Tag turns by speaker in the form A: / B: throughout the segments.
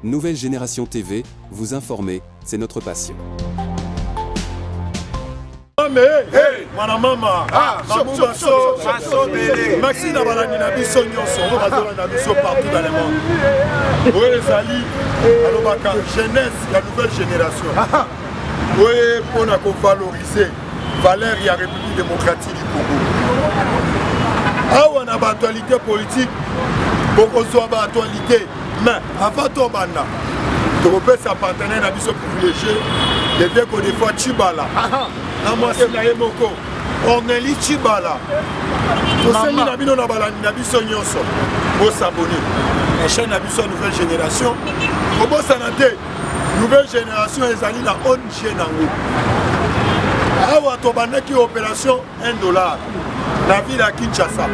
A: Nouvelle Génération TV, vous informer, c'est notre passion.
B: Mana mama, Maxi na balani na biso nyonso, bazola na biso partout dans le monde. Oui, ezali alobaka jeunesse, la nouvelle génération. Oui, pour nous valoriser valeur de la République démocratique du Congo. Awa na ba actualité politique, beaucoup soit ba actualité, mais avant tout banda, tu repères sa partenaire na biso privilégié, les vieux qu'on des fois Chibala. Amwasi na Yemoko, Orneli Chibala. Tosemi na bino na balani na biso nyonso. Bo s'abonner. La chaîne na biso nouvelle génération. Obo sanate. Nouvelle génération ezali na ONG nango. Awa to bandaki opération $1 la ville à Kinshasa.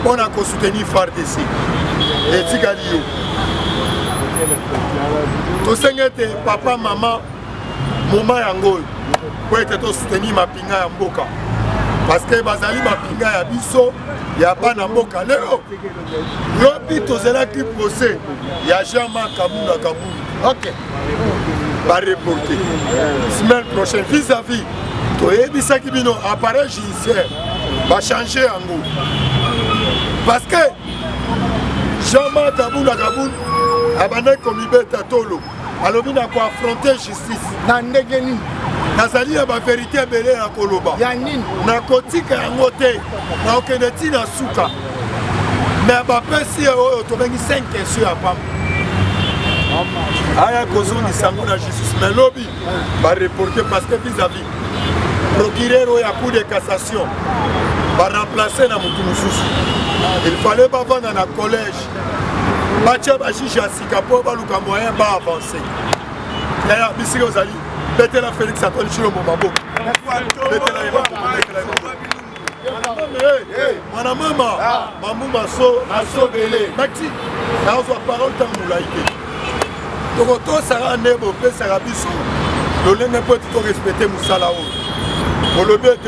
B: On a soutenir FARDC. Et tikali yo. Tosengete papa maman moma yango. Pour être soutenu ma pinga ya mboka parce que bazali ma pinga ya biso ya bana mboka leo lobi tozela ki procès ya Jean-Marc Kabunda Kabunda ok va reporter semaine prochaine vis-à-vis toyebisa ki bino appareil judiciaire va changer yango parce que Jean-Marc Kabunda Kabunda abana komibeta tolo alobi na ko affronter justice na ndegeni nazali ya ba vérité belé ya koloba ya nini na kotika yango te na okende ti na suka mais ba pesi oyo to bengi 5 questions ya pam aya kozoni sango na justice mais lobby ba reporter parce que vis-à-vis procureur ya cour de cassation ba remplacer na mutu mususu il fallait pas vendre na collège bacha ba juge asika po ba luka moyen ba avancer ya bisika ozali Bete la Félix Antoine Chilombo Mabo. Bete la Eva. Mana mama, mamu maso, maso belé. Maxi, na ozo parole tant moulaïté. Donc to sara nebo pe sara biso. Le lenge peut to respecter musala o. Le but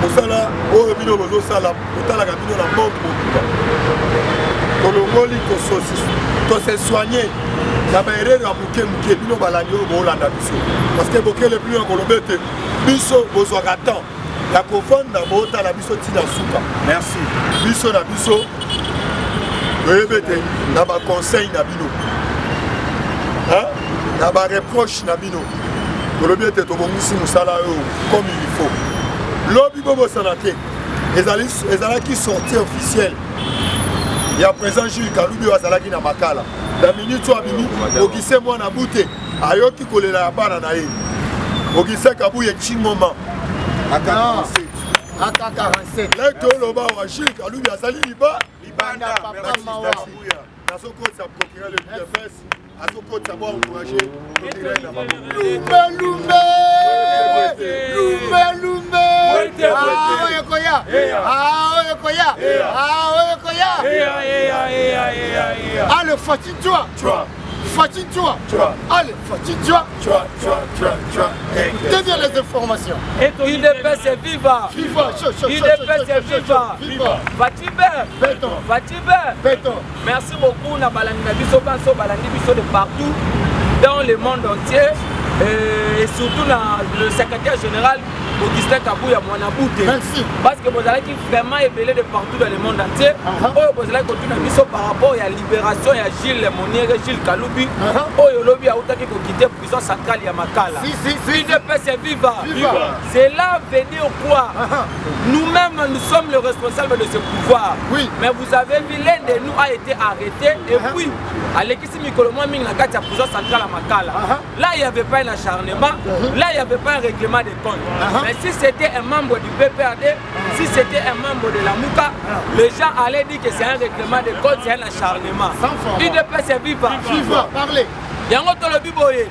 B: musala o bino bozo sala, otala ka bino na mbongo. To le moli to sosis. To se soigner. La erreur à bouquet mouquet, bino balani au Bolanda biso. Parce que bouquet le plus en colobete, biso besoin d'attendre. La confond na bota la biso tina souka. Merci. Biso na biso. Rebete na ba conseil na bino. Hein? Na ba reproche na bino. Colobete to bongusi musala comme il faut. Lobby bobo sanate. Ezala qui sortie officielle. Il y a présent Jules Kaloubi Azalaki na Makala. La minute où abimi, ogise moi na bouté, ayoki kolela ya bana na ye. Ogise kabu ye chingoma. Aka 47. Là to loba wa Jules Kaloubi Azali liba, libanda papa mawa. Nasoko sa procurer le DFS, asoko sa boire encourager.
C: Allez, fatigue-toi. Fatigue-toi. Allez, fatigue-toi. Deviens les informations.
D: UDPS est viva. UDPS est viva. Béton. Merci beaucoup. Na balani na biso banso balani biso de partout dans le monde entier et surtout le secrétaire général Augustin Kabouya Mwanabouté.
C: Merci.
D: Parce que vous allez vraiment ébélé de partout dans le monde entier. Vous allez continuer par rapport à la libération de Gilles Moniere, Gilles Kaloubi. Le lobby a quitté la prison centrale de Makala. UDPS est viva. Cela veut dire quoi? Nous-mêmes, nous sommes les responsables de ce pouvoir.
C: Oui.
D: Mais vous avez vu, l'un de nous a été arrêté. Et puis, à l'équipe Mikolomo Ming la prison centrale à Makala. Là, il n'y avait pas un acharnement. Là, il n'y avait pas un règlement de compte. Mais si c'était un membre du PPRD, si c'était un membre de la MOUKA, les gens allaient dire que c'est un règlement de compte, c'est un acharnement. UDPS est viva.
C: Parlez.
D: Yango to le biboye.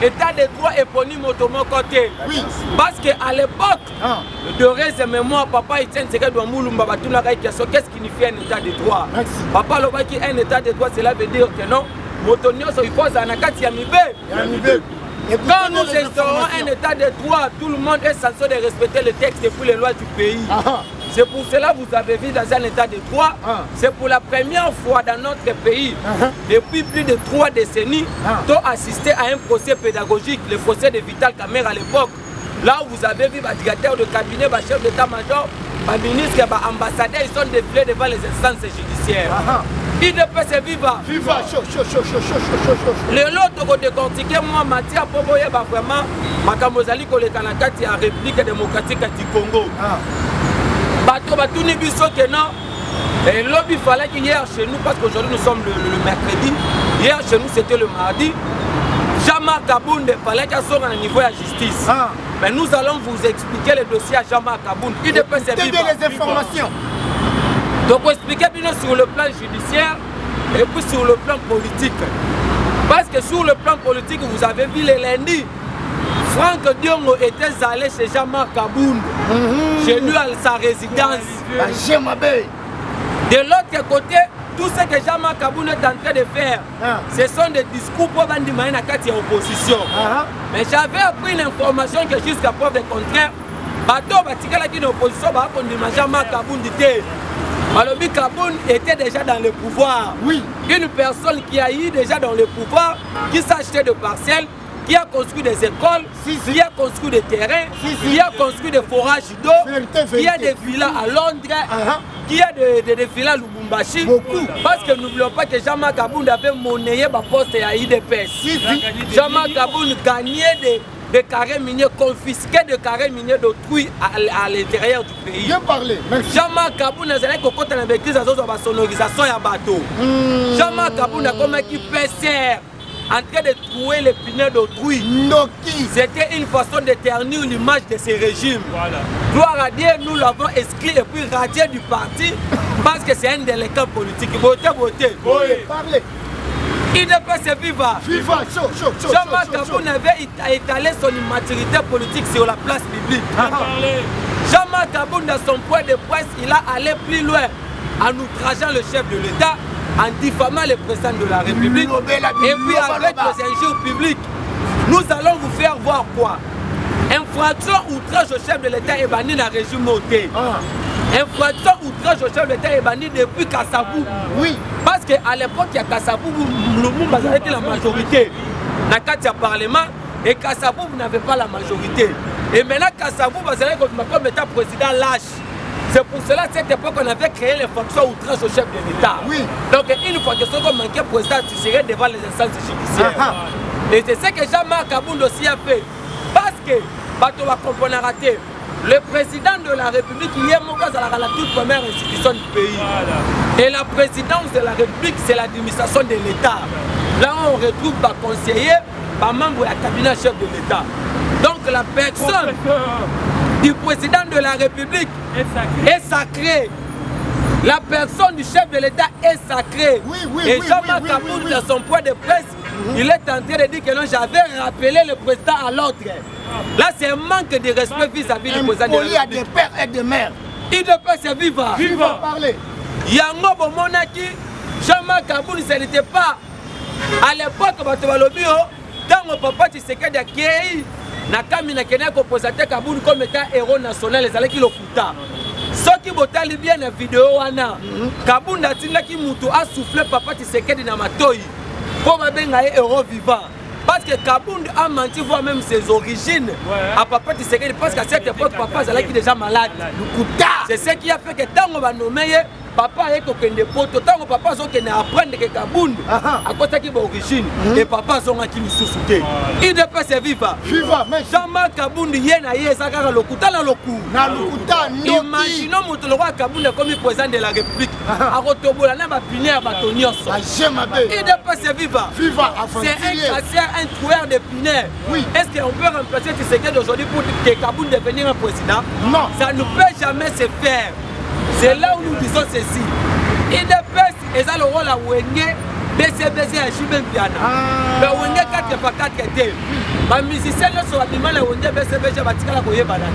D: État de droit éponyme automo côté.
C: Oui.
D: Parce qu'à l'époque, de reste mémoire, papa Etienne Tshisekedi Moulumba Batuna question, qu'est-ce qui signifie un état de droit?
C: Merci.
D: Papa Loba qui un état de droit, cela veut dire que non, Motonio il faut Zanakati Yamibe. Quand nous instaurons un état de droit, tout le monde est censé de respecter les textes et puis les lois du pays. C'est pour cela que vous avez vu dans un état de droit. C'est pour la première fois dans notre pays, depuis plus de 3 décennies, qu'on assisté à un procès pédagogique, le procès de Vital Kamerhe à l'époque. Là où vous avez vu les directeurs de cabinet, les chefs d'état-major, les ministres, les ambassadeurs, ils sont défilés devant les instances judiciaires. IDPS viva.
C: Viva, chaud.
D: Le lot de décortiquer, moi, Mathia Poboye, vraiment, Makamozali, Kolekana Kati, la République démocratique du Congo. Bato Batouni Bisso, que non. Et lobby fallait qu'hier chez nous, parce qu'aujourd'hui nous sommes le mercredi, hier chez nous c'était le mardi, Jean-Marc Kabound fallait qu'il soit à niveau de la justice. Mais nous allons vous expliquer le dossier à Jean-Marc Kabound. Il dépend de
C: les informations.
D: Donc, vous expliquez bien sur le plan judiciaire et puis sur le plan politique. Parce que sur le plan politique, vous avez vu le lundi, Franck Diongo était allé chez Jean-Marc Kabound, chez lui à sa résidence. De l'autre côté, tout ce que Jean-Marc Kabound est en train de faire, ce sont des discours pour vendre à la opposition. Mais j'avais appris une information que jusqu'à preuve du contraire, Bato Batikala qui est en opposition, Jean-Marc Kabound était. Malobi Kabound était déjà dans le pouvoir.
C: Oui.
D: Une personne qui a eu déjà dans le pouvoir, qui s'est acheté de parcelles, qui a construit des écoles, qui a construit des terrains, qui a construit des forages d'eau, qui a des villas à Londres, qui a des villas à Lubumbashi.
C: Beaucoup.
D: Parce que n'oublions pas que Jean-Marc Kabound avait monnayé ma poste à IDPS. Jean-Marc Kabound gagnait des carrés miniers, confisqués de carrés miniers d'autrui à l'intérieur du pays.
C: Bien parlé.
D: Jean-Marc Kabound a dit qu'on a vécu dans la sonorisation à bateau. Jean-Marc Kabound a comme qui PCR en train de trouver les pineux d'autrui. C'était une façon de ternir l'image de ces régimes. Voilà. Gloire à Dieu, nous l'avons exclu et puis radié du parti parce que c'est un délinquant politique. Votez.
C: Parlez.
D: IDPS viva.
C: Viva, chaud.
D: Jean-Marc Kabound avait étalé son immaturité politique sur la place publique. Jean-Marc Kabound, dans son point de presse, il a allé plus loin en outrageant le chef de l'État, en diffamant le président de la République et puis avec les injures publiques. Nous allons vous faire voir quoi. Infraction outrage au chef de l'État est banni dans le régime monté. Infraction outrage au chef de l'État est banni depuis Kassabou.
C: Oui.
D: Parce qu'à l'époque, il y a Kassabou, Lumumba était la majorité. Dans le Parlement, et Kassabou, vous n'avez pas la majorité. Et maintenant, Kassabou, vous allez comme état président lâche. C'est pour cela, à cette époque, on avait créé les fonctions outrage au chef de l'État.
C: Oui.
D: Donc, une fois que ce qu'on manquait président, tu serais devant les instances judiciaires. Et c'est ce que Jean-Marc Kabound aussi a fait. Parce que, Bato va comprendre raté. Le président de la République, il est la toute première institution du pays. Et la présidence de la République, c'est l'administration de l'État. Là, on retrouve par conseiller, par membre du cabinet chef de l'État. Donc, la personne du président de la République est sacrée. La personne du chef de l'État est sacrée. Et Jean-Marc Kabound, dans son point de presse, il est en train de dire que non, j'avais rappelé le président à l'ordre. Là, c'est un manque de respect vis-à-vis du président de la République.
C: Des pères et des mères.
D: IDPS viva.
C: Viva, parlez.
D: Yango Bomonaki, Jean-Marc Kabound, ce n'était pas à l'époque, quand mon papa Tshisekedi a créé, Nakami n'a qu'un oppositeur Kabound comme étant héros national, les allés qui l'occupent. Ceux qui votent bien la vidéo, Kabound a dit que Moutou a soufflé papa Tshisekedi dans ma toy. Pour un héros vivant. Parce que Kabound a menti, voire même ses origines à papa Tshisekedi. Parce qu'à cette époque, papa est déjà malade. C'est ce qui a fait que tant qu'on va nommer, papa est au Kende Poto, tant que papa est apprendre que Kabound à côté de l'origine. Et papa est qui nous sous-souté. Il ne peut se vivre. Jean-Marc Kabound, il y a un lokuta na loku. Imaginons que le roi Kabound est comme président de la République. À Rotobola, n'a pas puni à Batonios. Il ne peut se vivre. C'est un casseur, un troueur de Pinay. Est-ce qu'on peut remplacer Tshisekedi aujourd'hui pour que Kabound devenir un président?
C: Non.
D: Ça ne peut jamais se faire. C'est là où nous disons ceci. IDPS est le rôle à Wenge, BCBC à Chibem Piana. Mais Wenge 4x4 était. Les musiciens sont habillés à Wenge, BCBC à Batikala Koye Banate.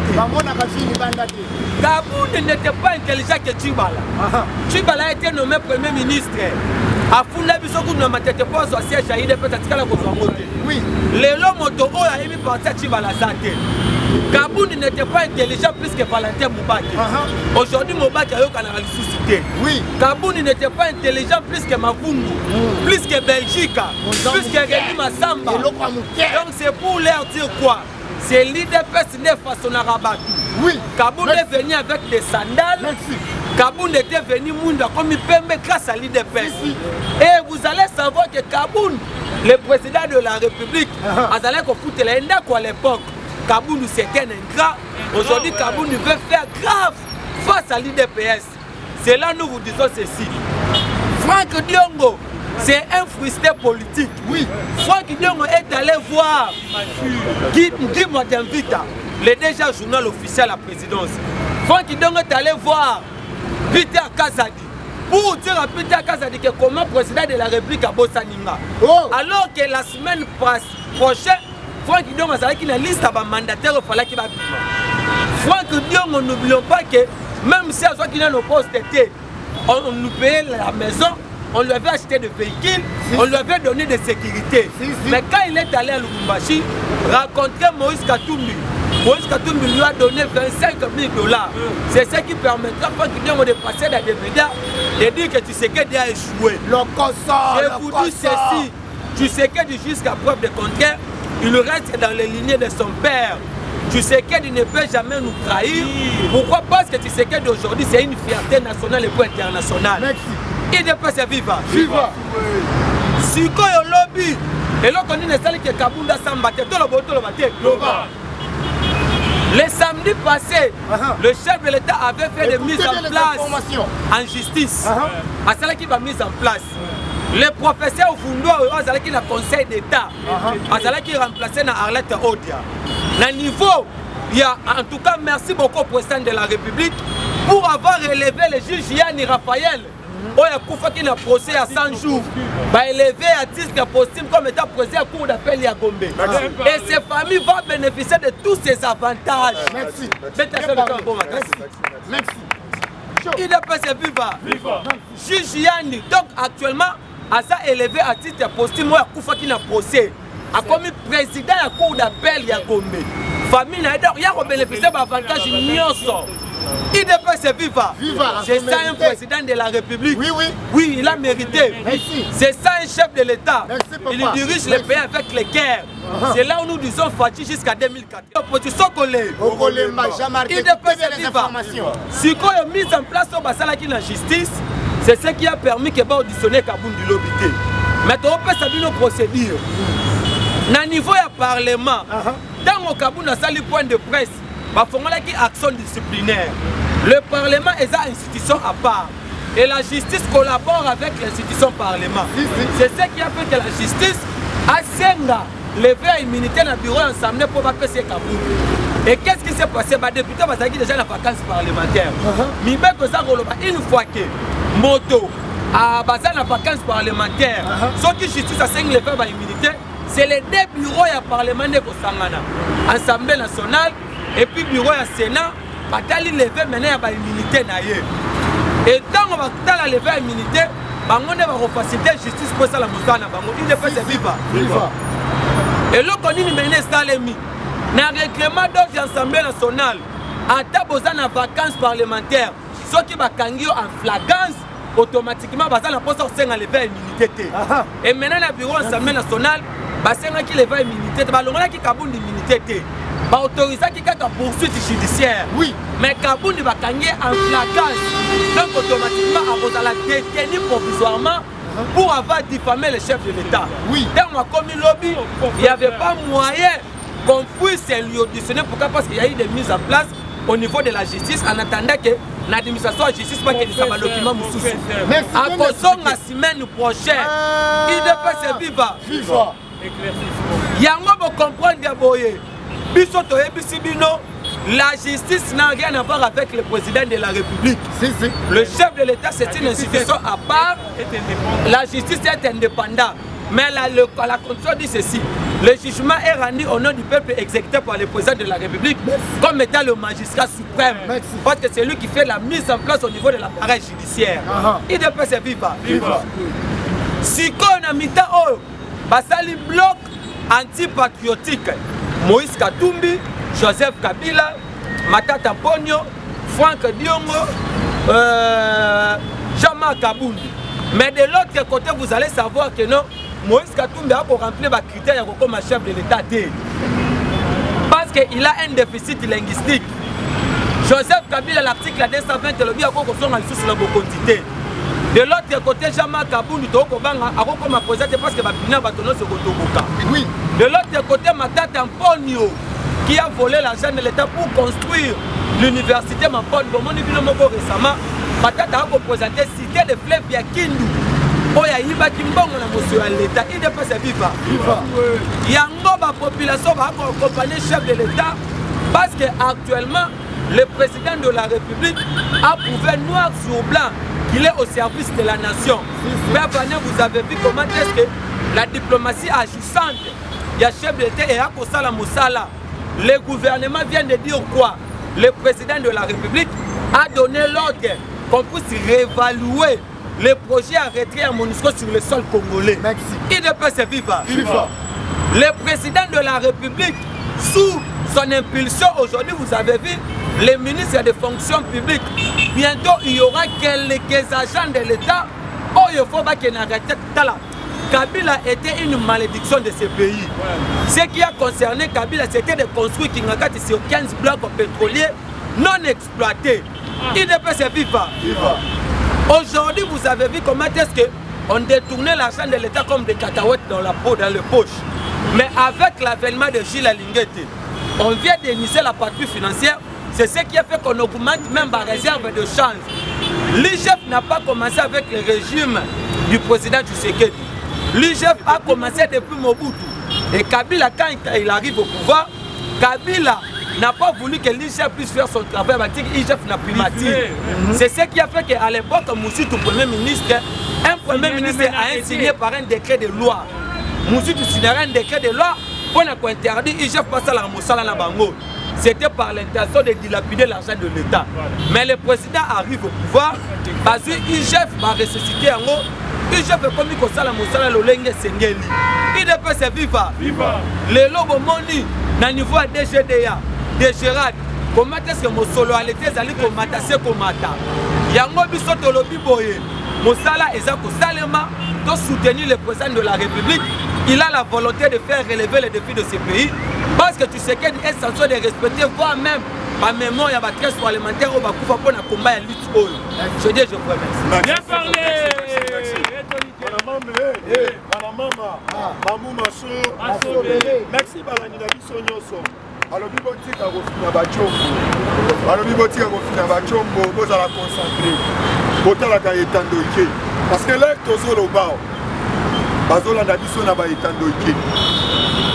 D: Kabound n'était pas intelligent que Tchibala. Tchibala a été nommé Premier ministre. A Funda Bisoku n'a pas été posé au siège à IDPS à Batikala Koye. Oui. Les lomoto a émis parti à Tchibala Zate. Kabound n'était pas intelligent plus que Valentin Moubaki. Aujourd'hui, Moubaki a eu un suscité.
C: Oui.
D: Kabound n'était pas intelligent plus que Mavungu, plus que Belgique, plus que Rémi Massamba. Donc c'est pour leur dire quoi? C'est l'IDPS n'est façon arabe.
C: Oui.
D: Kabound est venu avec des sandales.
C: Merci.
D: Kabound était venu Munda comme il peut grâce à l'IDPS. Et vous allez savoir que Kabound, le président de la République, allait foutre la à l'époque. Kabound c'était un ingrat. Aujourd'hui, Kabound veut faire grave face à l'IDPS. C'est là nous vous disons ceci. Franck Diongo, c'est un frustré politique.
C: Oui.
D: Franck Diongo est allé voir Guy Mwademvita, le déjà journal officiel à la présidence. Franck Diongo est allé voir Peter Kazadi pour dire à Peter Kazadi que comment président de la République a Bossaninga. Alors que la semaine prochaine, Franck Diongo a dit qu'il y a une liste de mandataires il fallait qu'il va vivre. Franck Diongo, n'oublions pas que même si à soi qu'il a nos postes d'été, on nous payait la maison, on lui avait acheté des véhicules, on lui avait donné des sécurités. Mais quand il est allé à Lubumbashi, rencontrer Moïse Katumbi, Moïse Katumbi lui a donné 25 000 $. C'est ce qui permettra pas de passer dans des médias et dire que tu sais qu'il a échoué. Je vous dis ceci, tu sais que jusqu'à preuve de contraire, il reste dans les lignées de son père. Tu sais qu'il ne peut jamais nous trahir. Pourquoi? Parce que tu sais que d'aujourd'hui c'est une fierté nationale et pas internationale.
C: Merci.
D: Il ne peut se vivre.
C: Viva.
D: Si quand il lobby, et là on dit que Kabound a sambaté, tout le bateau le bateau. Le samedi passé, le chef de l'État avait fait des mises en place en justice. À celle qui va mise en place. Le professeur Fundo a qui le conseil d'État. À celle qui est remplacé dans Arlette Odia. Dans niveau, il y a en tout cas merci beaucoup au président de la République pour avoir relevé le juge Yanni Raphaël. Il y a un procès à 100 jours. Élevé à titre posthume comme étant président à cour d'appel à Gombe. Et ces familles vont bénéficier de tous ces avantages.
C: Merci.
D: Merci. Il est passé viva. Juge Yanni, donc actuellement, à ça élevé à titre posthume, il y a un procès. A commis président à cour d'appel à Gombe. Famille, il y a bénéficié d'avantages. Il dépasse viva. C'est ça un président de la République. Oui, il a mérité. C'est ça un chef de l'État. Il dirige le pays avec les guerres. C'est là où nous disons Fati jusqu'à 2004. L'opposition collée. Il dépasse viva. Si quand il a mis en place au Bassala qui la justice, c'est ce qui a permis que va auditionner Kabound du lobité. Maintenant, on peut savoir nos procédures. Dans le niveau du Parlement, dans le Kabound a sali point de presse. Il y a une action disciplinaire. Le Parlement est une institution à part. Et la justice collabore avec l'institution Parlement. C'est ce qui a fait que la justice a levé l'immunité dans le bureau ensemble pour passer Kabound. Et qu'est-ce qui s'est passé? Les députés ont déjà la vacance parlementaire. Une fois que Moto a la vacance parlementaire, ce qui justice a levé l'immunité, c'est les deux bureaux parlementaires qui sont Assemblée nationale. Et puis le bureau du Sénat, il a levé maintenant l'immunité. Et quand on va lever l'immunité, on va faciliter la justice pour ça. Il ne peut se vivre. Et là, on dit que dans le règlement d'ordre de l'Assemblée nationale, en besoin de vacances parlementaires, ceux qui vont en flagrance, automatiquement, ils vont lever l'immunité. Et maintenant, le bureau de l'Assemblée nationale, ils vont lever l'immunité. Ils vont lever l'immunité. Autorisé qui a une poursuite judiciaire. Oui. Mais Kabound va gagner en flagrance. Donc automatiquement, on va la détenir provisoirement pour avoir diffamé le chef de l'État. Oui. Donc comme il lobby, il n'y avait pas moyen qu'on puisse lui auditionner. Pourquoi? Parce qu'il y a eu des mises en place au niveau de la justice en attendant que l'administration de la justice pas qu'il y ait un document moussou. À cause de la semaine prochaine, il devait se vivre. Il y a un mot pour comprendre Gaboye. La justice n'a rien à voir avec le président de la République. Le chef de l'État, c'est une institution à part. La justice est indépendante. Mais la constitution dit ceci. Le jugement est rendu au nom du peuple exécuté par le président de la République comme étant le magistrat suprême. Parce que c'est lui qui fait la mise en place au niveau de l'appareil judiciaire. Il doit se vivre. Si on a mis un bloc antipatriotique, Moïse Katumbi, Joseph Kabila, Matata Ponyo, Franck Diongo, Jean-Marc Kabouni. Mais de l'autre côté, vous allez savoir que non, Moïse Katumbi a pour remplir les critères comme chef de l'État. Parce qu'il a un déficit linguistique. Joseph Kabila, l'article 220, le bien sur la quantité. De l'autre côté, Jean-Marc Kabouni, parce que oui. De l'autre côté, Matata Ponyo, qui a volé l'argent de l'État pour construire l'université Mapon. Récemment, Matata a représenté cité de fleuve via Kindu. Oya Iba Kimbongo na monsieur l'État, il dépasse viva. Yango la population va accompagner le chef de l'État parce qu'actuellement, le président de la République a prouvé noir sur blanc qu'il est au service de la nation. Mais vous avez vu comment est-ce que la diplomatie agissante, il y a chef de l'État et Akosala Moussala. Le gouvernement vient de dire quoi? Le président de la République a donné l'ordre qu'on puisse réévaluer les projets arrêtés à MONUSCO sur le sol congolais.
C: Merci.
D: Il ne peut se vivre. Le président de la République, sous son impulsion, aujourd'hui, vous avez vu, les ministres des fonctions publiques. Bientôt, il y aura quelques agents de l'État. Oh, il faut pas qu'il n'arrête là. Kabila était une malédiction de ce pays. Ce qui a concerné Kabila, c'était de construire Kingakati sur 15 blocs pétroliers non exploités. Il ne peut se vivre. Aujourd'hui, vous avez vu comment est-ce qu'on détournait l'argent de l'État comme des cacahuètes dans la peau, dans les poches. Mais avec l'avènement de Gilles Alinguete, on vient d'initier la patrouille financière. C'est ce qui a fait qu'on augmente même la réserve de change. L'IGF n'a pas commencé avec le régime du président Tshisekedi. L'IGF a commencé depuis Mobutu. Et Kabila, quand il arrive au pouvoir, Kabila n'a pas voulu que l'IGF puisse faire son travail, l'IGF n'a primatisé. C'est ce qui a fait qu'à l'époque, Moussoutou, Premier ministre, un Premier ministre a signé par un décret de loi. Moussoutou signera un décret de loi pour interdire l'IGF passer à la Moussala na Bango. C'était par l'intention de dilapider l'argent de l'État. Mais le président arrive au pouvoir parce que l'IGF va ressusciter en haut. l'IGF est comme il la Moussala Lolenge Sengeli. Il ne peut se vivre. Le lobo moni, na niveau de DGDA. De Gérard, comment est-ce que mon solo a été allé comme Matase comme Mata? Yango bisoto lobi boye. Moussala Ezako Salema doit soutenir le président de la République. Il a la volonté de faire relever les défis de ce pays. Parce que tu sais qu'il est censé de respecter, voire même ma mémoire, il y a des caisses parlementaires où on va pour combat et lutte. Je dis, je vous remercie.
E: Bien parlé.
B: Merci Balani Nabiso Nyoso. Alors, bibotika kofina bachombo. Alors, bibotika kofina bachombo, vous allez concentrer. Botalaka etandoike. Parce que là, tozolo bao. Bazola Nabiso na ba etandoike.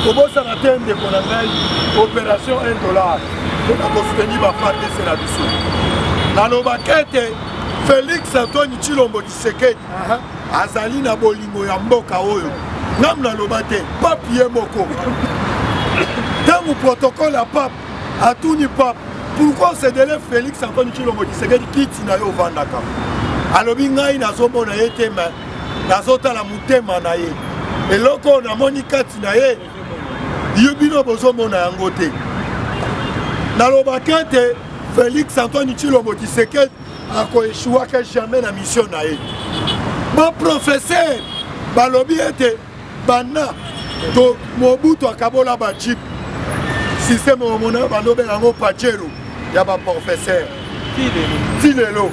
B: Kobosa na tende konangai opération $1. Pour soutenir ma femme de Nabiso. Na lobakete Félix Antoine Tshilombo Tshisekedi. Azali na bolingo ya mboka oyo. Nam na lobate papier moko. Dans mon protocole à pape, à tout ni pape, pourquoi c'est de Félix Antoine Tshilombo Tshisekedi quitte na yo vandaka? Alobi ngai nazo na yete ma nazota la mutema na ye. Eloko na monika tina ye. Yubino bozo mona yango te. Na lobakante Félix Antoine Tshilombo Tshisekedi ako échoué que jamais na mission na ye. Bon professeur balobi ete bana to Mobutu akabola ba chip système au mona balobe yango pachero ya ba professeur Tilelo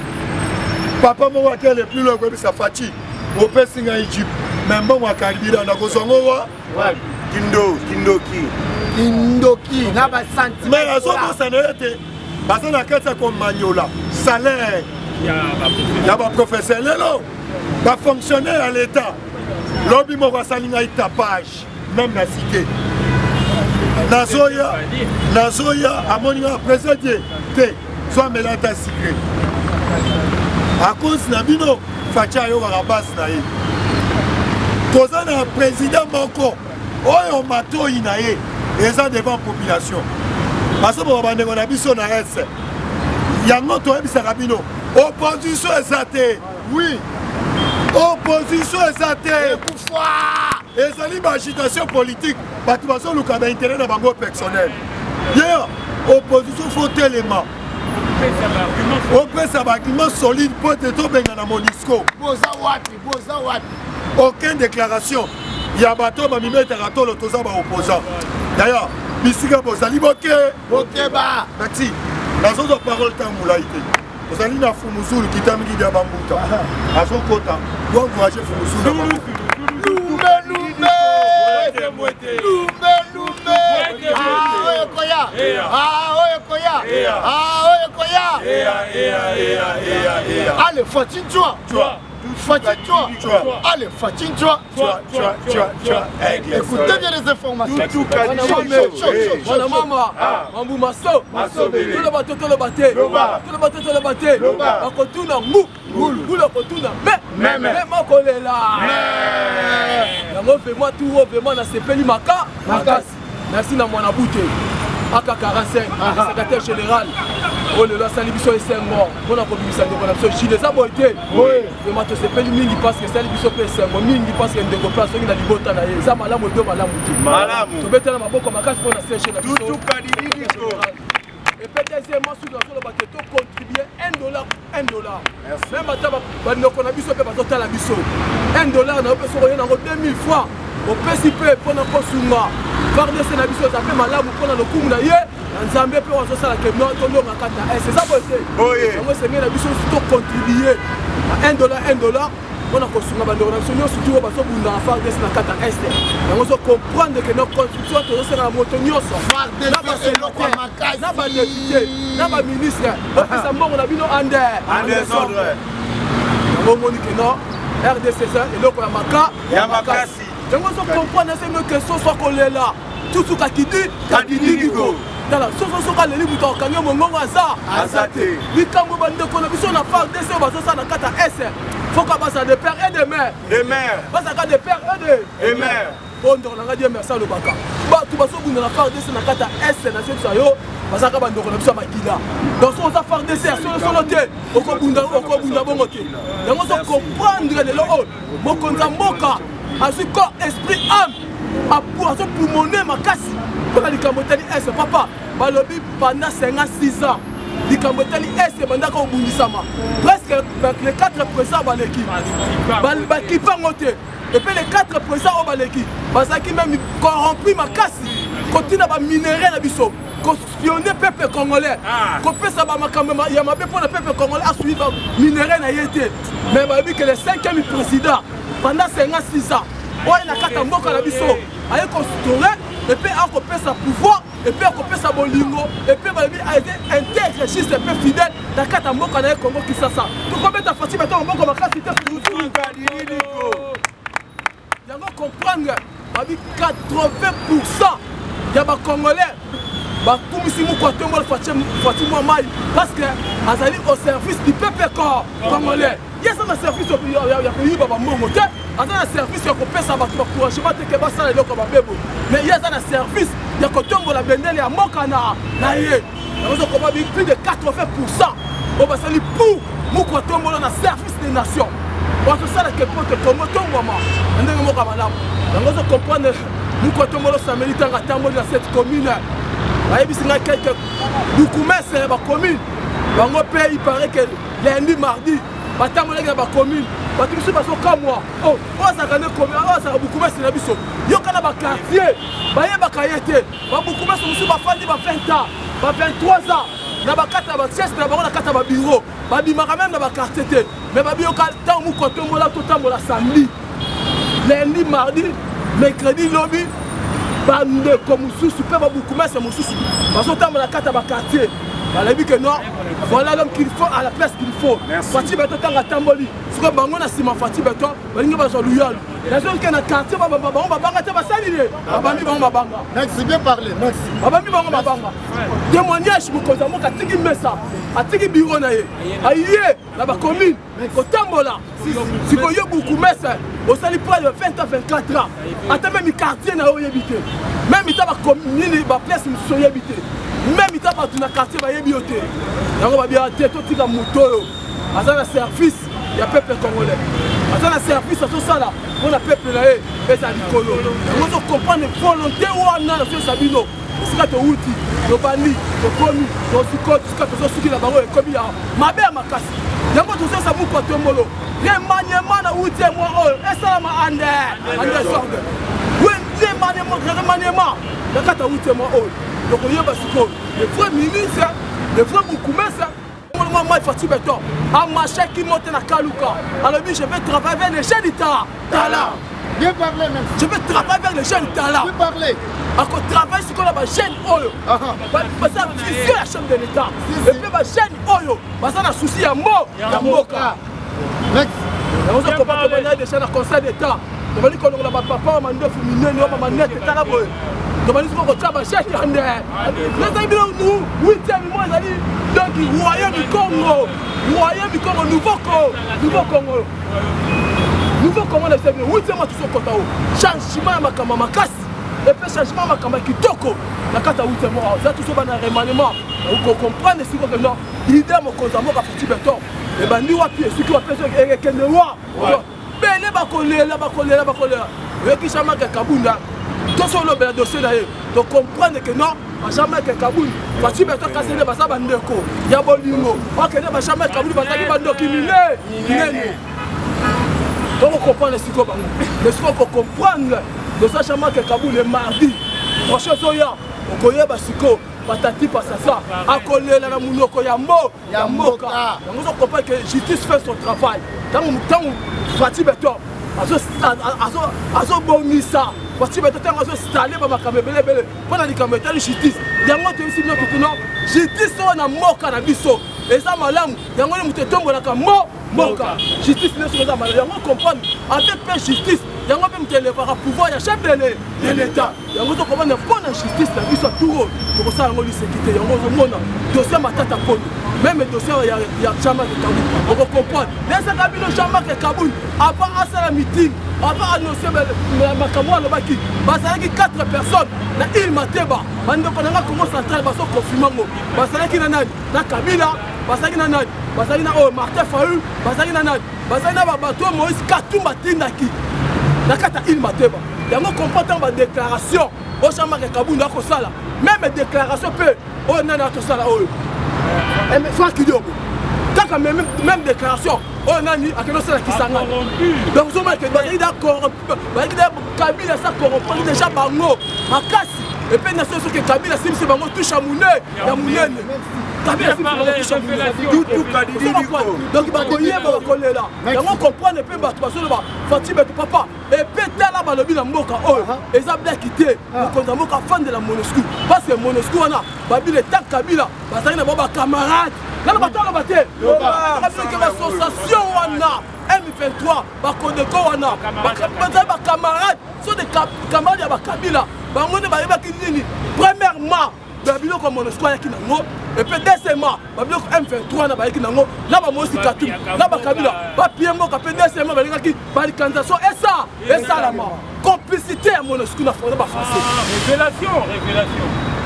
B: papa mo wa kele plus loin ça fati au pesinga Egypte même bon wa karibira na kozongo wa kindoki
C: na ba sentiment
B: mais azo ko sanete bazana kata comme maniola salaire ya ba professeur lelo ba fonctionnaire à l'état lobby mo wa salinga tapage même la cité Nazoya amoninga président te soit melata secret à cause na bino facha yo wa base na ye toza na président moko oyo matoi na ye eza devant population parce que ba bandengo na biso na S yango to ebisa bino opposition ezate oui opposition ezate kufwa ezali ba agitation politique bato bazoluka ba intérêt na bango personnel Yeah, opposition faut tellement. opesa baargument solide mpo te tobenga na monisco
C: boza wapi
B: aucune déclaration ya bato bamimetaka tolo toza baopposant d'ailleurs bisika bozali
C: bokeba
B: merci nazozwa parole ta molai te ozali na Fumuzulu kitamiki ya bambuta azokota do encourage Fumuzulu
C: allez Fatin-toi allez Fatin-toi écoutez bien les informations
D: Voilà maman Mambouma so tout le bateau akotuna mulu akotuna mais makolela yango vraiment tout vraiment na sepeli makasi merci na mwana bute aka 45 secrétaire général oh le la sali biso esengo pona ko bimisa ndeko na biso chile za boite vraiment to sepeli mingi parce que sali biso pe esengo mingi parce que ndeko place soki na libota na ye za malamu do malamu te to betela maboko makasi pona seche na biso et peut-être sur le bateau contribuer $1 même à ndeko na biso pe bazotala biso $1 na opeso koyena ngo 2000 fois opesi pe pona kosunga FARDC na biso za pe malamu pona lokumu na ye nzambe pe wazosala ke no tondonga kata c'est ça bote yango sengeli na biso to contribuer à $1 pona kosunga bandeko na biso nyonso tuo bazobunda na FARDC na kata este yango zo comprendre que nos constructions tozosala na moto nyonso na badepute na baministre bapesa mbongo na bino en désordre yango omoni ke no RDC eloko ya makasi yango zo comprendre c'est une question soit kolela tutu kadidiko tala sososoka leli buta okange mongongo aza te likambo bandeko na biso na FARDC bazosala na kata ese foka basa de père et de mère basaka de père et de mère bondo nanga die merci lobaka bato bazobunda na FARDC na kata ese na sebiso yo bazaka bandeko na biso makila donc so oza FARDC solo te okobunda bongo te yango so comprendre lelo oyo mokonzi ya mboka azwi corps esprit âme azo pulmoner makasi mpona likambo etali ese papa balobi pendant 56 ans likambo etali ese bandaka obundisama presque les 4 présidents baleki bakipango te et puis les 4 présidents oyo baleki bazalaki même corrompu makasi kotina baminere na biso kospionner peuple congolais kopesa bamakambo ya mabe mpona peuple congolais asui baminere na ye te mais balobi que le 5e président pendant 56 ans oyo na kata mboka na biso aye konstaurer et puis akopesa pouvoir et puis akopesa bolingo et puis balobi aide intègre juste et puis fidèle na kata mboka na ye Congo Kinshasa tokobeta fati bato mboka makasi te yango comprendre babi 80% ya bakongolais bakumisi mokwatombola fati mwa mai parce que azali au service du peuple congolais ye aza na service ya koyiba bambongo te aza na service ya kopesa bato bacouragement te ke basala eloko babebo mais ye aza na service ya kotombola bendele ya mboka na ye yango plus de 80% oyo basali pour mokwatombola na service des nations bazosala ke po te kongo tongwama na ndenge moko ya malamu yango ozo comprendre mokwatombola osameli ntango atamboli na cette commune bayebisi ngai quelque bukumese ya bacommune bango mpe il paraît que lundi mardi batambolaki na bacommune bato biso bazokamwa oyo azalaka nde oyo azalaka bukumese na biso yokana bakartier bayebaka ye te babukumese mosusu bafandi ba 20 ans ba 23 ans na bakata basiese na bango na kata babiro babimaka meme na bakartier te mais babiyoka ntango mokotombola totambola samedi lundi mardi mercredi lobi bandeko mosusu mpe babukumese mosusu bazotambola na kata bakartier balobi que non voilà l'homme qu'il faut à la place qu'il faut Fati Beton tanga tamboli soki bango na nsima Fati Beton balingi bazwa luyalu nazoke na quartier bango babanga te basali ne babambi bango babanga
C: merci bien parlé merci
D: babambi bango babanga témoignage mokonzi ya mboka atiki mesa atiki biro na ye aye na bacommune kotambola sikoyo bukumese osali près de 20 à 24 ans ata même quartier na yo oyebi te même ita bacommune baplace mosusu oyebi te même ita bato na quartier bayebi yo te yango babia te totika moto oyo aza na service ya peuple congolais aza na service azosala mpona peuple na ye eza likolo yango ozo comprendre volonté wana na soyo sabino
E: esika touti tobandi tokomi tosikoyo tosika tozosukila bango ekomi ya mabe ya makasi yango tozosa moko tombolo remaniement na uti mwa oyo esalama ande sorte remaniement na kata uti mwa oyo donc oyeba sikoyo le vrai ministre le vrai bokumesa moi Fatou Beton a marché qui monte na Kaluka alors je vais travailler avec les jeunes d'État talent
C: Bien parlé même.
E: Je vais travailler avec les jeunes talents.
C: Bien parler.
E: Encore travailler sur la jeune Oyo. Parce que c'est la chaîne de l'État. Et puis la jeune Oyo. Parce que la souci à mort. Ya moka.
C: Next.
E: On se comprend que les jeunes à conseil d'État. On va dire qu'on a papa, on a fumé, on a manette, et tal. On va dire qu'on a travaillé jeune. Les amis, nous, 8e mois, donc royaume du Congo. Royaume du Congo, nouveau Congo. Nouveau Congo, les amis, 8e mois, tout ce côté. Changement à Makama Makasi. Et puis changement à Makama Kitoko. La carte à 8e mois, ça tout ce qu'on a remaniement. Vous comprenez ce que non. L'idée, mon consamment, à Petit Béton. Et bien, nous, ce qui va faire, c'est que nous, mais les bacolés, la bacolé. Et qui chama que Kabounda. Tout ce que le dossier là, donc comprendre que non, jamais que Kabounda. Petit Béton, quand c'est des bassins, bandeko. Il y a Bolingo. Ok, jamais que Kabounda, parce qu'il y a bandeko qui minait. Donc on comprend les psychos. Mais ce qu'on comprend, nous sachons que Kaboul est mardi. Prochain soya, on connaît les psychos. Patati pasasa, accolé la mounoko yambo, yamoka. Nous on comprend que justice fait son travail. Tant Fatih Beton, azo bonisa. Fatih Beton tant azo installé par ma caméra belle. Pendant les caméras de justice, yango te aussi notre non. Justice on a moka na biso. Et ça malamu, yango le mutetombo la kamo. Moka, justice n'est pas mal. Yango comprendre avec la justice, yango même que le pouvoir ya chef de l'État. Yango to comprendre bonne justice la biso tout. Pour ça yango lui sécurité, yango mona dossier matata kono. Même dossier ya chama de Kaboul. On comprendre. Laissez Kabila chama de Kaboul avant à la meeting, avant annoncer makamwa le baki. Basalaki 4 personnes na il Mateba. Bando konanga Congo central baso confinement. Basalaki na nani? Na Kabila, basalaki na nani? Bazali na Martin Fayulu, bazali na nani? Bazali na bato Moïse Katumba tindaki. Na kata il Mateba. Yango comprendre ba déclaration. O chama ke Kaboul ko sala. Même déclaration peut o nana to sala o. Mais Franck Diobo. Kaka même déclaration. O nani akeno sala kisanga. Donc zo ma ke bazali d'accord. Bazali da Kabila ça corrompt déjà bango. Makasi. Et puis na so que Kabila simsi bango touche à Mouné, ya Mounene. Donc il va coller là. On comprend ne peut pas Fatih Beton papa. Et puis là bas le bin mboka oh. Et ça bien quitté. On a moka fan de la Monusco. Parce que Monusco on a babi le tak Kabila. Parce que baba camarade. Là le bateau le bateau. Parce que l'association on a M23 ba Kodeko on a. Ba camarade sont des camarades ya Kabila. Ba ngone ba yeba kinini. Premièrement Babilo comme Monusco ya kinango. Et puis deuxièmement, Babilo M23 na baiki nango, là ba Moïse Katumba, là ba Kabila, ba Piembo kapé deuxièmement ba lingaki ba kanzaso et ça la mort. Complicité à Monusco na français.
F: Révélation.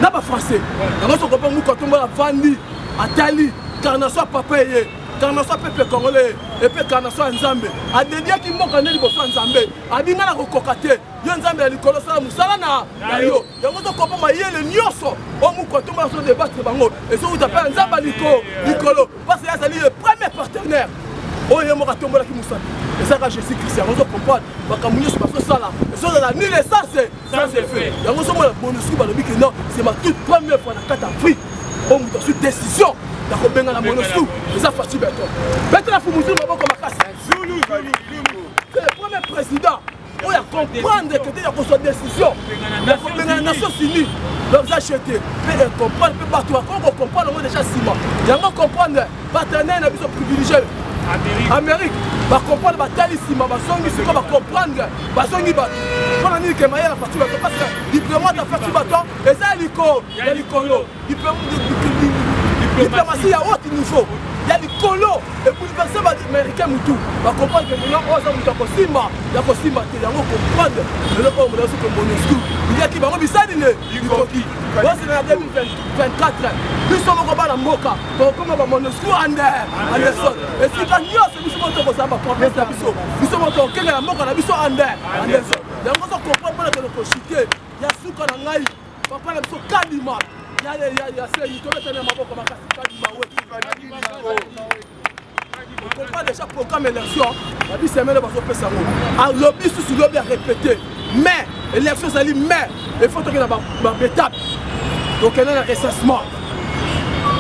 E: Na ba français. Nango so kopon mu Katumba la Vandi, Atali, Carnaso papayé. Carnaso peuple congolais et puis Carnaso Nzambe. A dédié qui mo kaneli bo Nzambe. A dinga na kokokate. Yo Nzambe ali kolosa musala na yo. Yango to kopon ma yele nyoso. O mu Katumba so débattre bango. Et so vous appelle Nzamba Nicolo parce que c'est le premier partenaire. O yemo Katumba la ki musala. Et ça quand je suis Christian, on comprend. Ba kamunyo so paso sala. Et so la ni les ça c'est fait. Yango so mo Monusco ba lobi que non, c'est ma toute première fois na carte Afrique. On m'a sur décision. C'est le premier président où il a compris que il y a une décision. Il a compris que les Nations Unies doivent acheter. Il comprendre que partout, on comprend déjà 6 mois. Il y a comprendre que les partenaires sont privilégiés. Amérique, va comprendre que les Talisima, va comprendre que les on a dit que Maya a parti parce que diplomate a fait bâton et ça il y a l'icolo. Diplomatie à haut niveau. Il y a l'icolo et pour les personnes américaines tout. Va comprendre que maintenant on a Simba, il y a Simba, il y a comprendre le homme là que Monusco. Il y a qui va rebisaner le c'est en 2024. Nous sommes au combat la Moka. Comme Monusco Anderson. Et si quand nous sommes au combat professeur Bisso. Nous sommes au combat la Moka la Bisso Anderson. Il y a un comprendre que le cochité. Il y a Souka Nangai. papa na biso Kadima ya seli tobetana maboko makasi Kadima on comprend déjà programme élection la bi semaine bazo pesa ngo a lobby sous lobby à répéter mais élection sali mais il faut que na ba étape donc il y a un recensement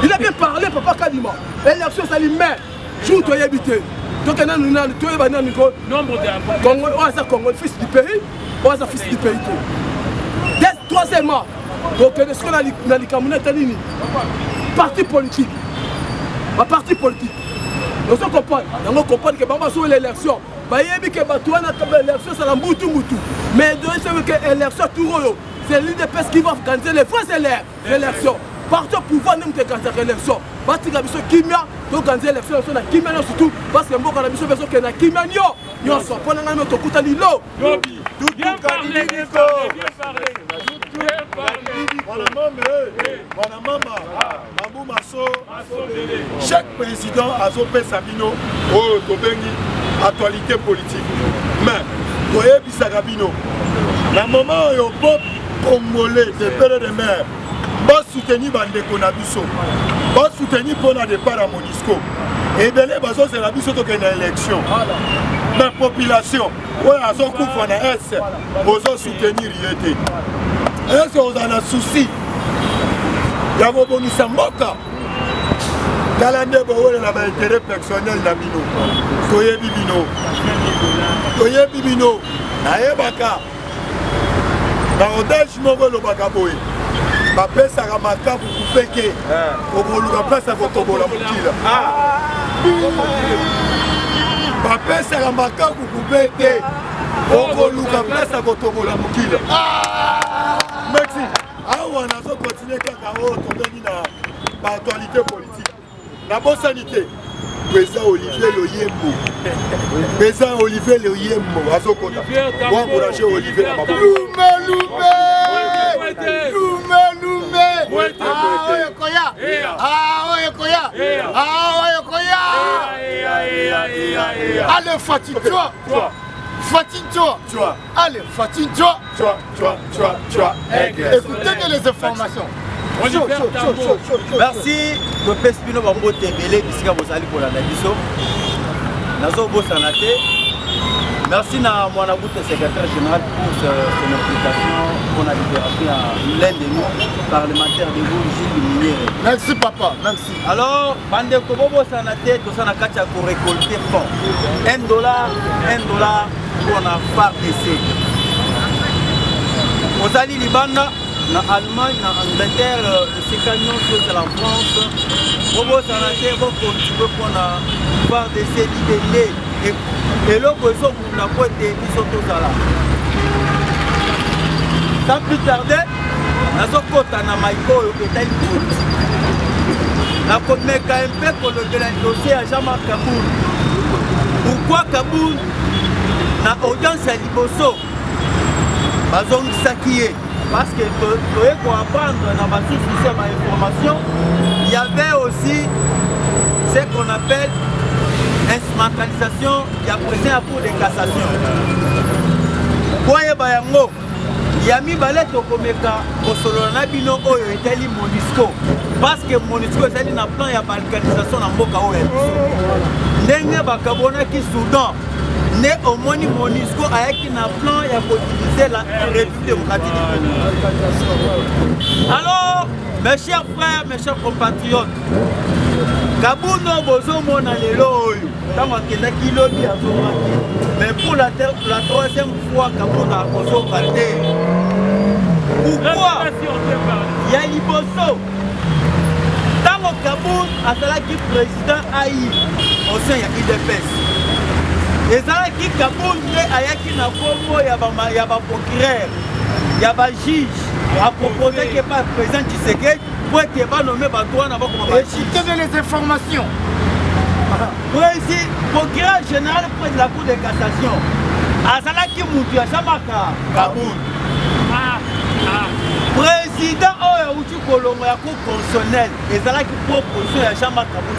E: il a bien parlé papa Kadima élection sali mais jour to yebité donc il y a un nombre de Congo Congo fils du pays fils du pays troisièmement donc ce qu'on a dans les parti politique un parti politique nous comprenons que Bamba sur l'élection que l'élection c'est la moutou mais que l'élection c'est l'UDPS qui va organiser les vraies élections partout pouvoir nous organiser l'élection parce que nous kimia organiser l'élection na kimia surtout parce que mboka na biso besoin que na kimia nyonso pona ngana to kutani lo
F: bien parler.
B: Chaque président a son Sabino au Tobengi actualité politique. Mais voyez Bissagabino, le moment où le peuple congolais des pères de mer va soutenir Bandeko Nabiso, va soutenir pour le départ à Monisco. Et bien les bases c'est la biso qui est une élection. La population, ouais, à son coup on a S, aux soutenir yété. Est-ce qu'on a un souci? Il y a un bonus à Moka. Galandé Bowe n'a pas intérêt personnel d'Amino. Toye Bibino. Toye Bibino. Naye Baka. Na otage Mongolo Bakaboy. Bape Saramaka pour couper que. Au Boluga place à Kotobola Moukila. Bape Saramaka pour couper que. Au Boluga place à Kotobola Moukila. Merci. Ah, on a continué à l'actualité politique. La bonne sanité. Président Olivier Loyembo. Président Olivier Loyembo. Azokota. Moi, encourager Olivier Loyembo.
C: Allez, fatigue-toi. Fatigue-toi. Allez, fatigue-toi. Écoutez bien les informations.
G: Merci de Pespino Bambo Tembele, puisque vous allez pour la Nabiso. Nazo Bossanate. Merci à mon secrétaire général pour son implication qu'on a libéré à l'un de nous, parlementaire de vous, Gilles Minière.
C: Merci papa, merci.
G: Alors, Bande Kobobo Sanate, tout ça n'a qu'à récolter fonds. $1 pour la part d'essai. Vous allez Libana. En Allemagne, en Angleterre, c'est camion sur la France. Bobo Sanate va continuer pour la part d'essai libellé. Et l'autre chose, vous n'avez pas été mis sur tout ça là. Sans plus tarder, nous avons côté na Maïko et Pétaï politique. La première KMP pour le dossier à Jean-Marc Kaboul. Pourquoi Kaboul na audience à Liboso? Bazong Sakié. Parce que pour apprendre dans ma source de information, il y avait aussi ce qu'on appelle instrumentalisation, il y a présent à cour de cassation. Il y a mis balai au Komeka au Solona Bino Oyo et Teli Monisco. Parce que Monisco est un plan de balkanisation dans Boka Oyo. N'est Bakabona qui Soudan. Né au Moni Monisco avec un plan pour utiliser la République démocratique du Congo. Alors, mes chers frères, mes chers compatriotes, Kabuno Bozo Mona Lelo, mais pour la troisième fois, Kabuno a Bozo Baldé. Pourquoi il y a Liboso? Dans le Kaboun, à cela qui président Aïe, au sein de l'IDPS. Et ça qui Kaboun ayaki na kombo ya ba procureur ya ba juge a proposé que pas président Tshisekedi pour être pas nommé ba toi na ba comme ba
C: écoutez les informations.
G: Président procureur général près de la cour de cassation azala ki mutu ya Jean-Marc Kaboun président oyo uti kolongo ya cour constitutionnelle ezala ki proposition ya Jean-Marc Kaboun.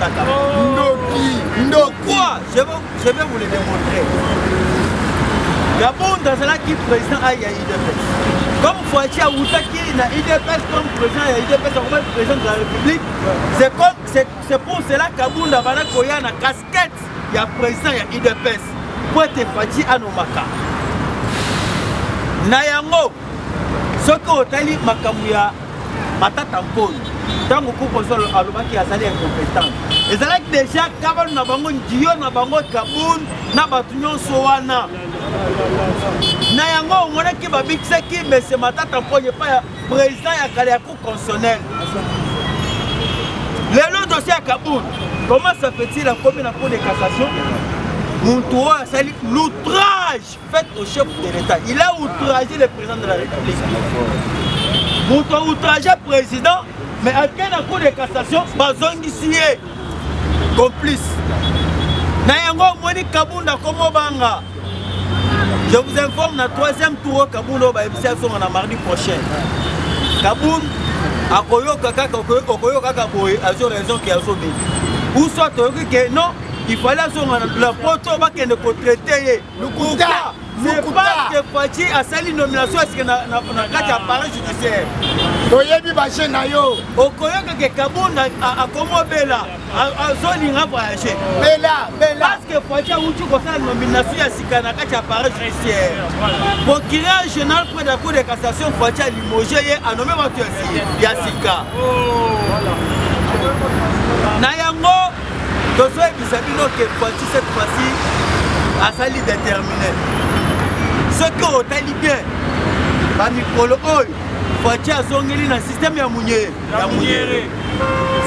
C: Ndoki.
G: Pourquoi? Je vais vous le démontrer. Gabon azalaki président ya IDPS. Comme Fouachi a outaki na IDPS comme président ya IDPS comme président de la République, c'est pour cela que Kabunda bana koya na casquette ya président ya IDPS pour te Fouachi anomaka. Na yango soki otali makambo ya Matata Mponi tango kukozolo alobaki azali incompétent ezalaki déjà kabalo na bango ndio na bango Kabun na batu nyonso wana na yango omonaki babikisaki monsieur Matata Mponi pa ya président ya kale ya cour constitutionnelle. Le dossier à Kabun, comment ça fait-il à combien de cour de cassation? Mountou a sali l'outrage fait au chef de l'État. Il a outragé le président de la République. Mountou a outragé le président, mais à quel cour de cassation, Bazong ici complice. Nayango Moni Kabunda Komo Banga. Je vous informe, dans le 3e tour au Kabunda, on a mardi prochain. Kaboun, Akoyo Kaka Boy, a raison qui a sauvé. Ou soit que non. Il fallait la photo qui ne traiter. C'est pas que Fouachi a sali nomination est-ce que na appareil judiciaire.
C: Toyebi bache na yo.
G: Okoyoka ke Kabunda a komo bela a zolinga voyager.
C: Bela.
G: Parce que Fouachi a outu ko sala nomination ya sika na kati appareil judiciaire. Procureur général près de la cour de cassation Fouachi a limogé et a nommé watu ya sika. Na yango Dozoé Bisabino que Fouachi cette fois-ci a sali déterminé. Ce que vous avez bien, Bamikolo Oy, Fouachi a zongeli dans le système ya Mouniere.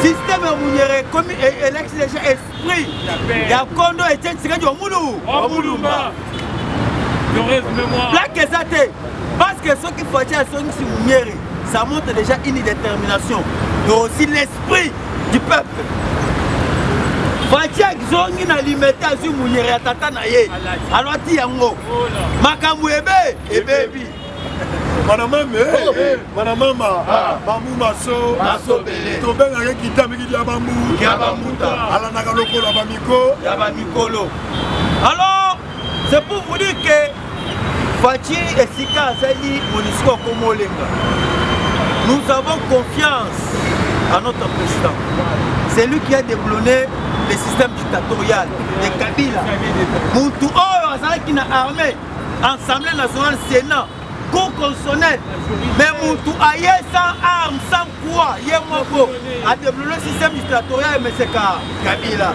G: Système ya Mouniere, comme élexe déjà esprit, il y a Kondo et Tien Tsiré du Moulumba. Là que ça t'est, parce que ce que Fouachi a zongeli sur Mouniere, ça montre déjà une détermination, mais aussi l'esprit du peuple. Fouachi a zongi na limité azu Mouniere ya tata na ye. Alors ti yango. Makambu ebebi.
B: Madame Mamou Maso Bele. To benga ye kitami ki ya Bamuta. Ala na kaloko la Bamikolo.
G: Alors, c'est pour vous dire que Fouachi et Sika Azali Monisco Komolenga. Nous avons confiance à notre président. C'est lui qui a déblonné le système dictatorial de Kabila. Moutou Oyo Azali qui n'a armé Assemblée nationale Sénat, Cour constitutionnelle. Mais Moutou Aye sans armes, sans quoi, Yemoko a déblonné le système dictatorial de M. Kabila.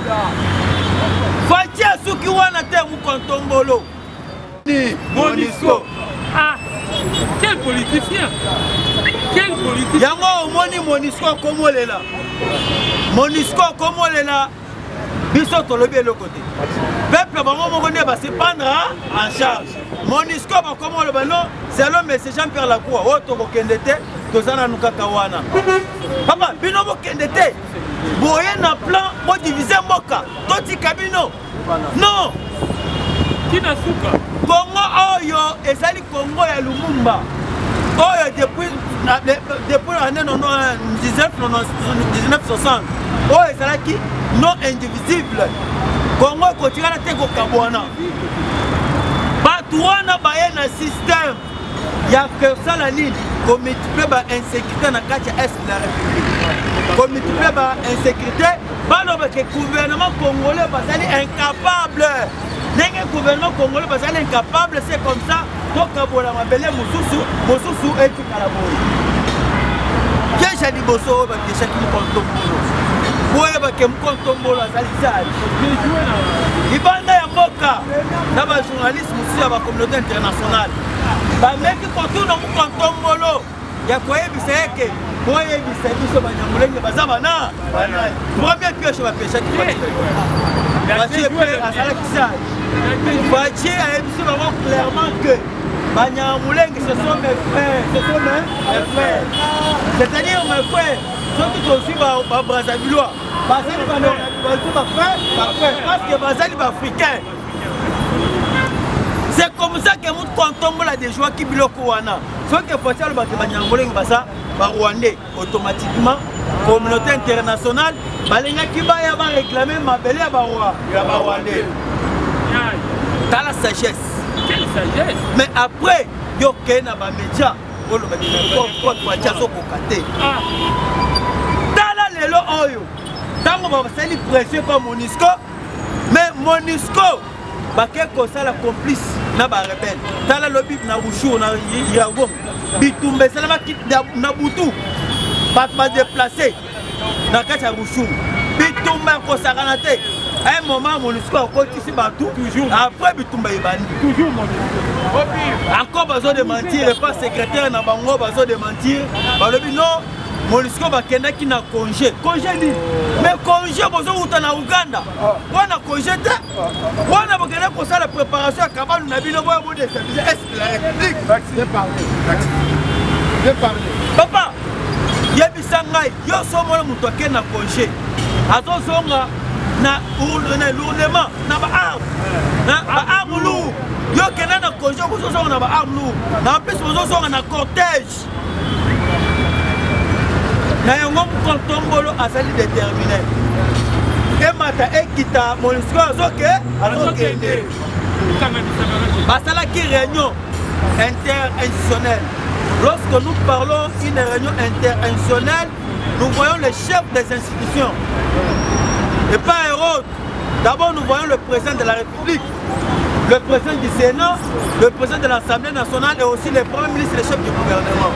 G: Fouachi Asuki wana te Mukontombolo.
F: Monisco. Ah, quel politicien.
G: Yango omoni Monisco komolela. Monisco komolela. Biso tolobi eloko te. Peuple bango moko ne va se prendre en charge. Monisco ba komolela non, c'est l'homme M. Jean-Pierre Lacroix. Oto ko kendete, tozana nukaka wana. Papa, bino mo kendete. Boye na plan mo diviser mboka. Toti kabino. Non.
F: Kinasuka.
G: Congo oyo ezali Congo ya Lumumba. Oyo depuis l'année 1960. Oyo ezalaki non indivisible. Congo continue à te kokabwana. Batu wana baye na système ya que ça la ligne comme multiplier ba insécurité na kati ya est de la République. Comme multiplier ba insécurité, baloba que gouvernement congolais bazali incapable. Le gouvernement congolais est incapable, c'est comme ça. Donc, Mabele Moussousou et Tukalaboui. Qu'est-ce que Bosso va dire chaque Moukontombolo? Boye Bakem Kontombolo à Salisal. Ibanda Yamoka, dans le journalisme aussi à la communauté internationale. Les mecs qui contournent Moukontombolo, il y a quoi que Boye Bissau Banyamuleng Bazabana. Premier pioche va pêcher qui fait. Fouachi a dit clairement que Banyamuleng, ce sont mes frères. C'est-à-dire mes frères, ceux qui sont aussi à Brazzavillois. Parce que Bazali est africain. C'est comme ça que nous comptons la des joies qui bloquent Wana. Ce que Fouachi a dit que Banyamuleng Basa, Rwandais, automatiquement, communauté internationale, Balenga Kibaya va réclamer ma belle à Rwandais. Dans la sagesse.
F: Quelle sagesse.
G: Mais après, yo ken na ba média, o lo ba ko Fachi azo kokate. Tala lelo oyo. Tango ba sali pression pa Monisco, mais Monisco ba ke ko sala complice na ba rebelle. Tala lobi na Rushu na Yago. Bitumbe sala ba kit na butu. Ba déplacer na kati ya Rushu. Bitumbe ko sakana te. À un moment, Monisco a continué partout. Toujours. Après, Bitumba est banni.
F: Toujours Monisco.
G: Encore besoin de mentir. Et pas secrétaire n'a pas besoin de mentir. Non, Monisco va kenda qui n'a congé. Congé dit. Mais congé, besoin où t'en as Ouganda. On a congé. On a besoin pour ça la préparation à Kabal. On a vu le voir au déstabiliser. Est-ce que la République?
C: Viens parler. Viens parler.
G: Papa, Yabisangai, yo somo le moutoke na congé. Azo zonga. Na lourdement na ba arme na ba arme lourd yo kena na congé ko so na ba arme lourd na plus so na cortège na yango kontombolo asali déterminé et mata ekita Monisco azokende basala ki réunion interinstitutionnelle. Lorsque nous parlons d'une réunion interinstitutionnelle, nous voyons les chefs des institutions et pas un autre. D'abord, nous voyons le président de la République, le président du Sénat, le président de l'Assemblée nationale et aussi les premiers ministres et les chefs du gouvernement.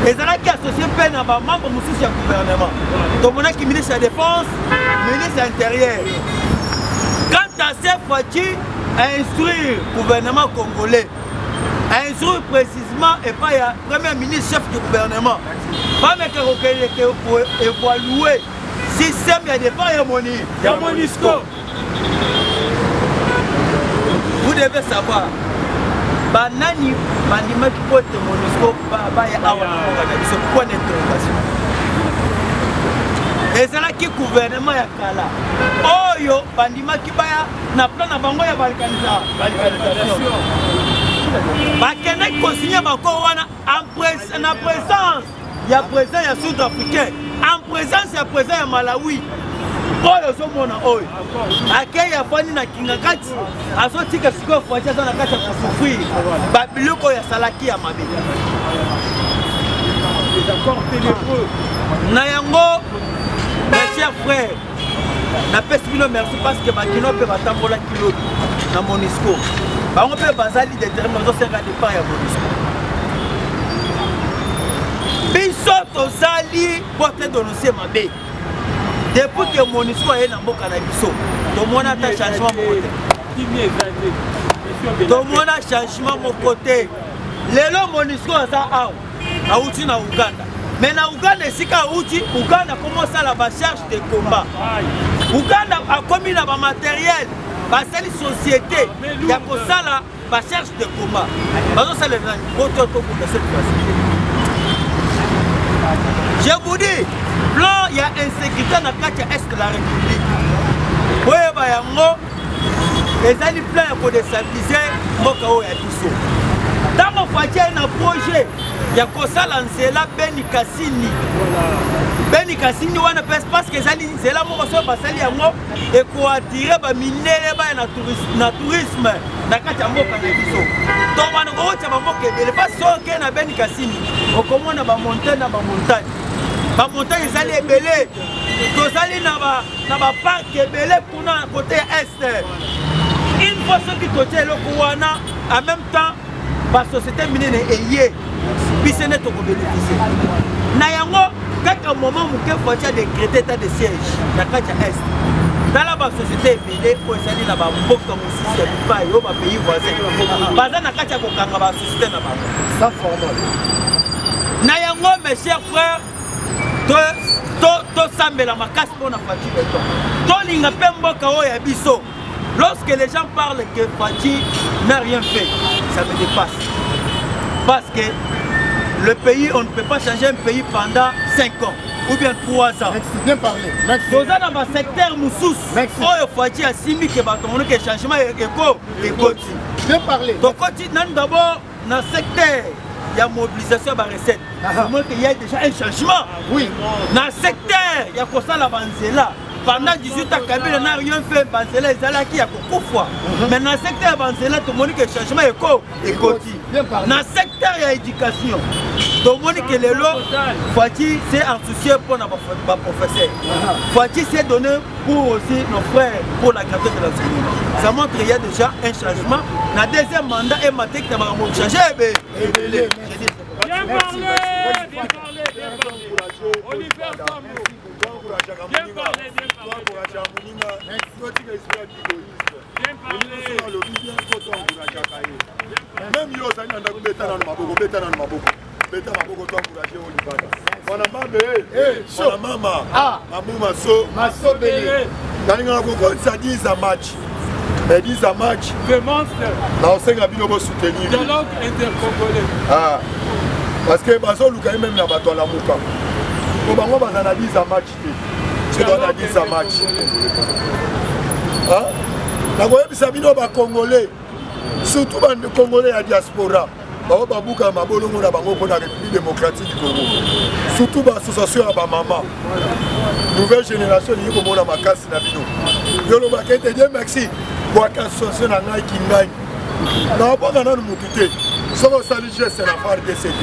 G: Et c'est là qui associent peine à membres du gouvernement. Donc, on a qui ministre de la Défense, ministre de l'Intérieur. Quant à ces Fachi, à instruire le gouvernement congolais, à instruire précisément et pas le premier ministre chef du gouvernement. Pas mais pour évaluer le système, il y a des pas il y a Monisco. Vous devez savoir, banani bandima qui porte Monisco, il y a un point d'interrogation. Et c'est là que le gouvernement est là. Oh yo, bandima qui baya na plan na bango ya balkanisation. Bakene consigné encore en présence. Il y a présent il y a sud-africain. En présence il y a présent il y a Malawi. Oyo so mona oyo. Akei ya fani na kingakati. Azotika siko Fachi na kati ya kusufiri. Babiloko ya salaki ya mabe.
F: Les accords ténébreux.
G: Na yango mes chers frères, na pesibino merci parce que bakino pe batambola kilo na Monisco. Bango pe bazali détermination senga départ ya Monisco. Biso tozali porte d'annoncer mabe. Depuis que Monisco est na mboka na biso, to mona ta changement mon côté. To mona changement mon côté. Lelo Monisco asa a outi na Uganda. Mais na Uganda sika outi, Uganda commence à la recherche de combat. Uganda a commis la matériel, basali société, il y a pour ça la recherche de combat. Bazo ça le auto pour cette fois. Je vous dis, plan il y a insécurité dans la carte est de la République. Oui, bah yango, les alliés plan pour déstabiliser mboka o ya biso. Dans mon Fachi un projet, il y a quoi ça lancé là Beni Kassini. Beni Kassini wana parce que c'est là mon so basali yango et ko attirer ba minere ba na tourisme na kati ya mboka na biso. Donc bana ko tsa mboka ebele pas so ke na Beni Kassini. Okomona ba montagne na ba montagne. Ba montagne ezali ebele. Tozali na ba parc ebele pour na côté est. Une fois ce qui côté le wana en même temps la société minière est liée, puis c'est net au bénéficier. Nayango, quelques moments où Fachi a décrété état de siège, la Katia Est. Dans la société minière, il faut aller là-bas, beaucoup comme système, pas au pays voisin. Pas dans la Katia Kokanga, la société là-bas.
C: Ça formal.
G: Nayango, mes chers frères, to sambela makas pour na Fachi beto. To linga pembo kao ya biso. Lorsque les gens parlent que Fachi n'a rien fait, ça me dépasse. Parce que le pays, on ne peut pas changer un pays pendant 5 ans ou bien 3 ans.
C: Merci, bien parlé. Merci.
G: Dans un secteur Moussous, oh Fachi a simi que le changement est écoti.
C: Bien parlé.
G: Donc d'abord, dans le secteur, il y a mobilisation de recette. Il y a déjà un changement.
C: Oui.
G: Dans le secteur, il y a quoi ça la banzela. pendant 18 ans Kabila n'a rien fait banzela ezalaki ya kokufwa mais dans secteur ya banzela tomoni que changement ekoti dans secteur ya éducation tomoni que lelo Fati c'est un souci pour na professeur Fati c'est donné pour aussi nos frères pour la gratuité de l'enseignement ça montre qu'il y a déjà un changement dans deuxième mandat et matin qui va changer
F: bien parlé Olivier Sambo bien parlé
B: même yo ça n'a pas bêta dans maboko bêta dans maboko bêta maboko toi encourager Olibana wana mabe wana mama mamu maso belé dalinga ko ça 10 à match mais 10 à match
F: vraiment
B: na osenga bino bo soutenir
F: dialogue intercongolais
B: parce que bazo luka même na bato la muka ko bango bazana 10 à match c'est dans la 10 à match na koyebisa bino ba congolais surtout les Congolais à diaspora, ils babuka mabolongo na bango pour la République démocratique du Congo. Surtout l'association à maman. Nouvelle génération qui est la makasi na bino. Yo lo bakete Dieu merci. Pour l'association na ngai ki ngai. Na pas na mutute. Soko sali geste na part de CT.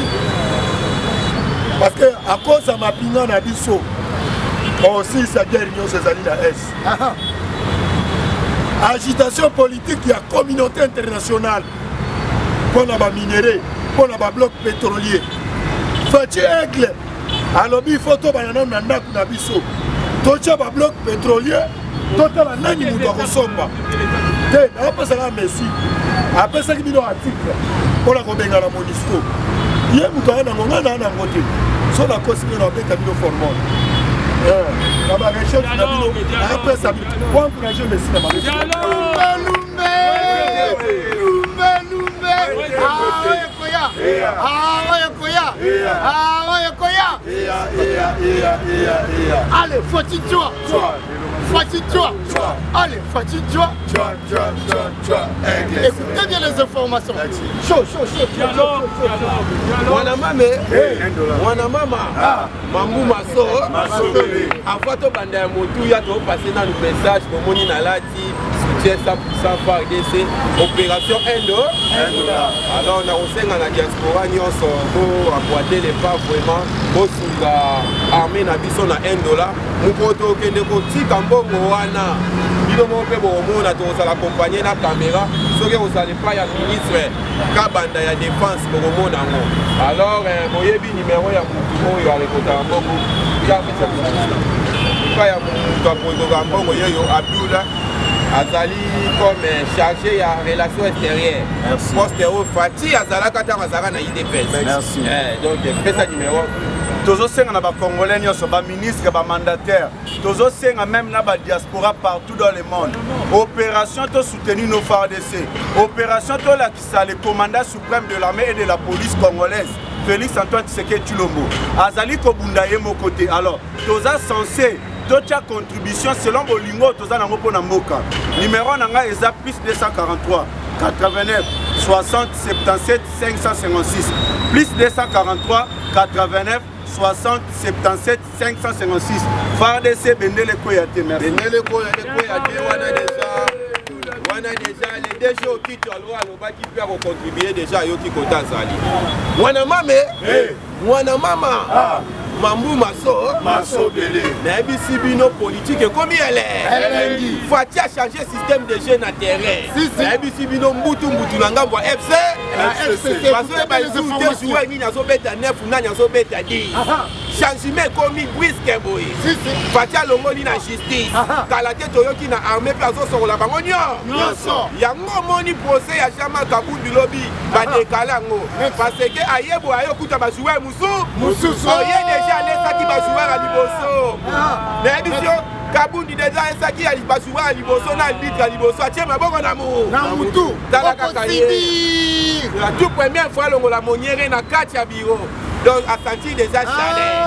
B: Parce que à cause de ma pinga na biso, aussi sa guerre union ces alliés na S. Agitation politique, il y a communauté internationale pour les minéraux, pour les blocs pétroliers. Fati Aigle, alors il faut que les gens aient un bloc pétrolier, tout le monde doit recevoir. Après ça, Messi, après ça, il y a un article pour la MONUSCO. Il y a un côté, sur la cause de la formule. Après ça, pour encourager le cinéma.
C: Allez, Fati-toi. Allez, Fati-toi. Écoutez bien les informations. Chaud.
H: Mwanamama Mambu Maso avant to banda motu ya to passer dans le message pour moni na lati soutien 100% FARDC opération Endo alors na osenga na diaspora nyonso ko apporter les pas vraiment bosunga armée na biso na $1 mukoto kende ko tika mbongo wana bino mo pe bo mona to sala accompagner na caméra soki osale pas ya ministre kabanda ya défense pour mona ngo alors moyebi numéro ya mutu oyo alekota mbongo ya pesa ya mutu akozoka mbongo yeyo Abdullah azali comme chargé ya relation extérieure poste au Fati azalaka ta mazaka na IDPS merci donc pesa numéro
G: tozosenga na ba congolais nyonso ba ministre ba mandataire tozosenga même na ba diaspora partout dans le monde opération to soutenir nos FARDC opération to la kisa le commandant suprême de l'armée et de la police congolaise Félix Antoine Tshisekedi Tshilombo azali ko bunda ye mo côté alors toza censé tocha contribution selon bolingo toza nango pona mboka numéro nanga eza plus 243 89 60 77 556 plus 243 89 60 77 556 FARDC bendele koyate merci
H: bendele koyate wana déjà les deux jours qui tu alwa loba qui peut contribuer déjà yo qui kota zali mwana mama Mambu Maso Belé na ebisi bino politique comme elle est Fati a changé système de jeu na terrain na ebisi bino mbutu na ngambo FC parce que ba joueur ni nazo beta 9 na nazo beta 10 changement comme brisque boy Fati a longoli na justice kala te toyoki na armée pe azo sokola bango nyonso yango moni procès ya Jama Kabundu lobi ba décala ngo parce que ayebo ayo kuta ba joueur mususu Alesaki basuwa à liboso. Mais émission Kabundu déjà esaki à basuwa à liboso na arbitre à liboso. Tiens ma bongo na
C: mutu.
H: La toute première fois longola moniere na kati ya bureau. Donc a senti déjà chaleur.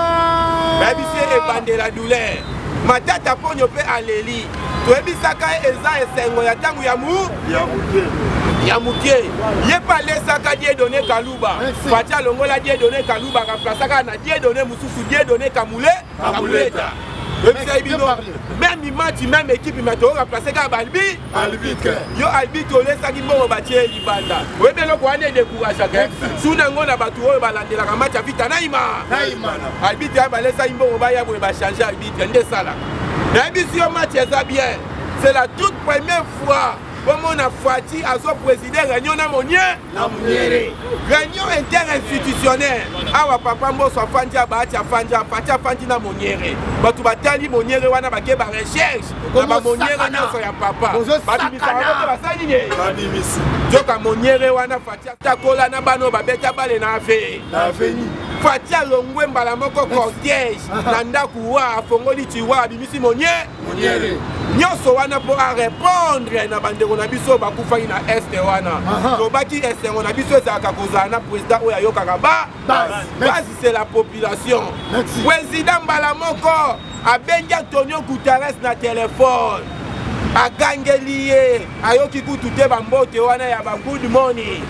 H: Mais émission est bandé la douleur. Matata ponyo pe aleli. To ebisaka eza esengo ya tangu ya mukie ye parle saka die donné Kaluba Fati longola die donné Kaluba remplaçaka na die donné mususu die donné Kamuleta Même match, même équipe, mais tu as remplacé comme Albi. Yo Albi, tu laisses ça qui bon bâtir Libanda. Oui, mais le point est découragé. Sous Nango, la bateau, la match à vite Naïma. Albi, tu as laissé ça qui bon bâtir pour changer Albi. Tu as ça là. L'ambition match, c'est bien. C'est la toute première fois. Comme on a Fati à son président, réunion na Monier. Réunion interinstitutionnelle. Awa papa mbo so fandi abati afanja Fati afandi na Moniere. Batu batali Moniere wana bake ba recherche. Na ba Moniere nyonso ya papa. Babimisa ba basali nye. Babimisi. Joka Moniere wana Fati takola na bano babeta bale na ave. Na aveni. Fati alongwe mbala moko cortège. Na ndaku wa afongoli tiwa bimisi Moniere. Nyonso wana pour répondre na bandeko na biso bakufaki na este wana. Tobaki este na biso ezalaka kozala na président oyo ayokaka base c'est la population. Président mbala moko abengi Antonio Guterres na téléphone. Agangeli ye ayoki kutu te bambote wana ya ba good morning.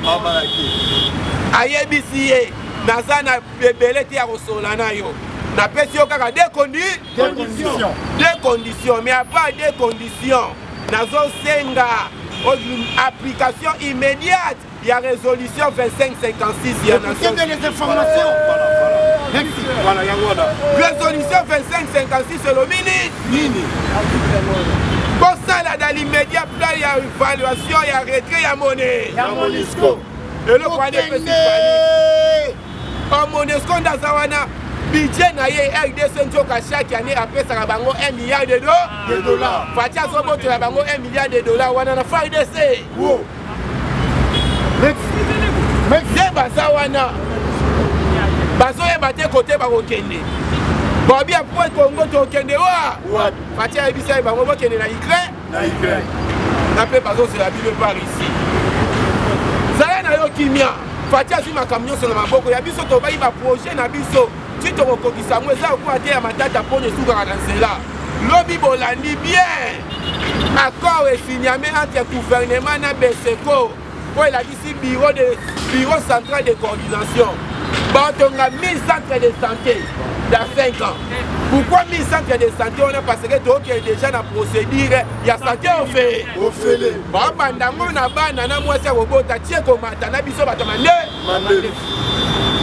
H: Ayebisi ye naza na bebele te ya kosola na yo. Na pesi yo kaka deux conditions, mais à part deux conditions, nazo senga application immédiate, il y a résolution 2556 il y a
C: des informations.
H: Voilà, résolution 2556 c'est le mini. Pour ça là dans l'immédiat plan il y a évaluation, il y a retrait, il y a monnaie.
C: Il y a Monisco.
H: Et le point est petit. En Monisco dans Zawana budget na ye RDC njoka chaque année après ça bango 1 milliard de dollars. Fatia sobo to bango 1 milliard de dollars wana na FARDC. Wow. Merci bazawana. Bazo e baté côté ba kokende. Bobi a point Congo to kende wa. Fatia ebisa bango ba kende na Ukraine. Na pe bazo c'est la Bible par ici. Zaya na yo kimia. Fatia si ma camion sur la maboko ya biso to ba iba projet na biso. Si tu reconnais ça, moi, ça, quoi, tu as ma tête à prendre sous la là. Lobby Bolandi bien. Accord est signé entre le gouvernement et BSECO. Pour il a dit bureau central de coordination. Bon, on a 1000 centres de santé dans 5 ans. Pourquoi 1000 centres de santé? On a parce que donc déjà la procédure, il y a santé au fait. Au fait. Bon, pendant on a banana moi c'est robot ta tie comme atana biso batamande.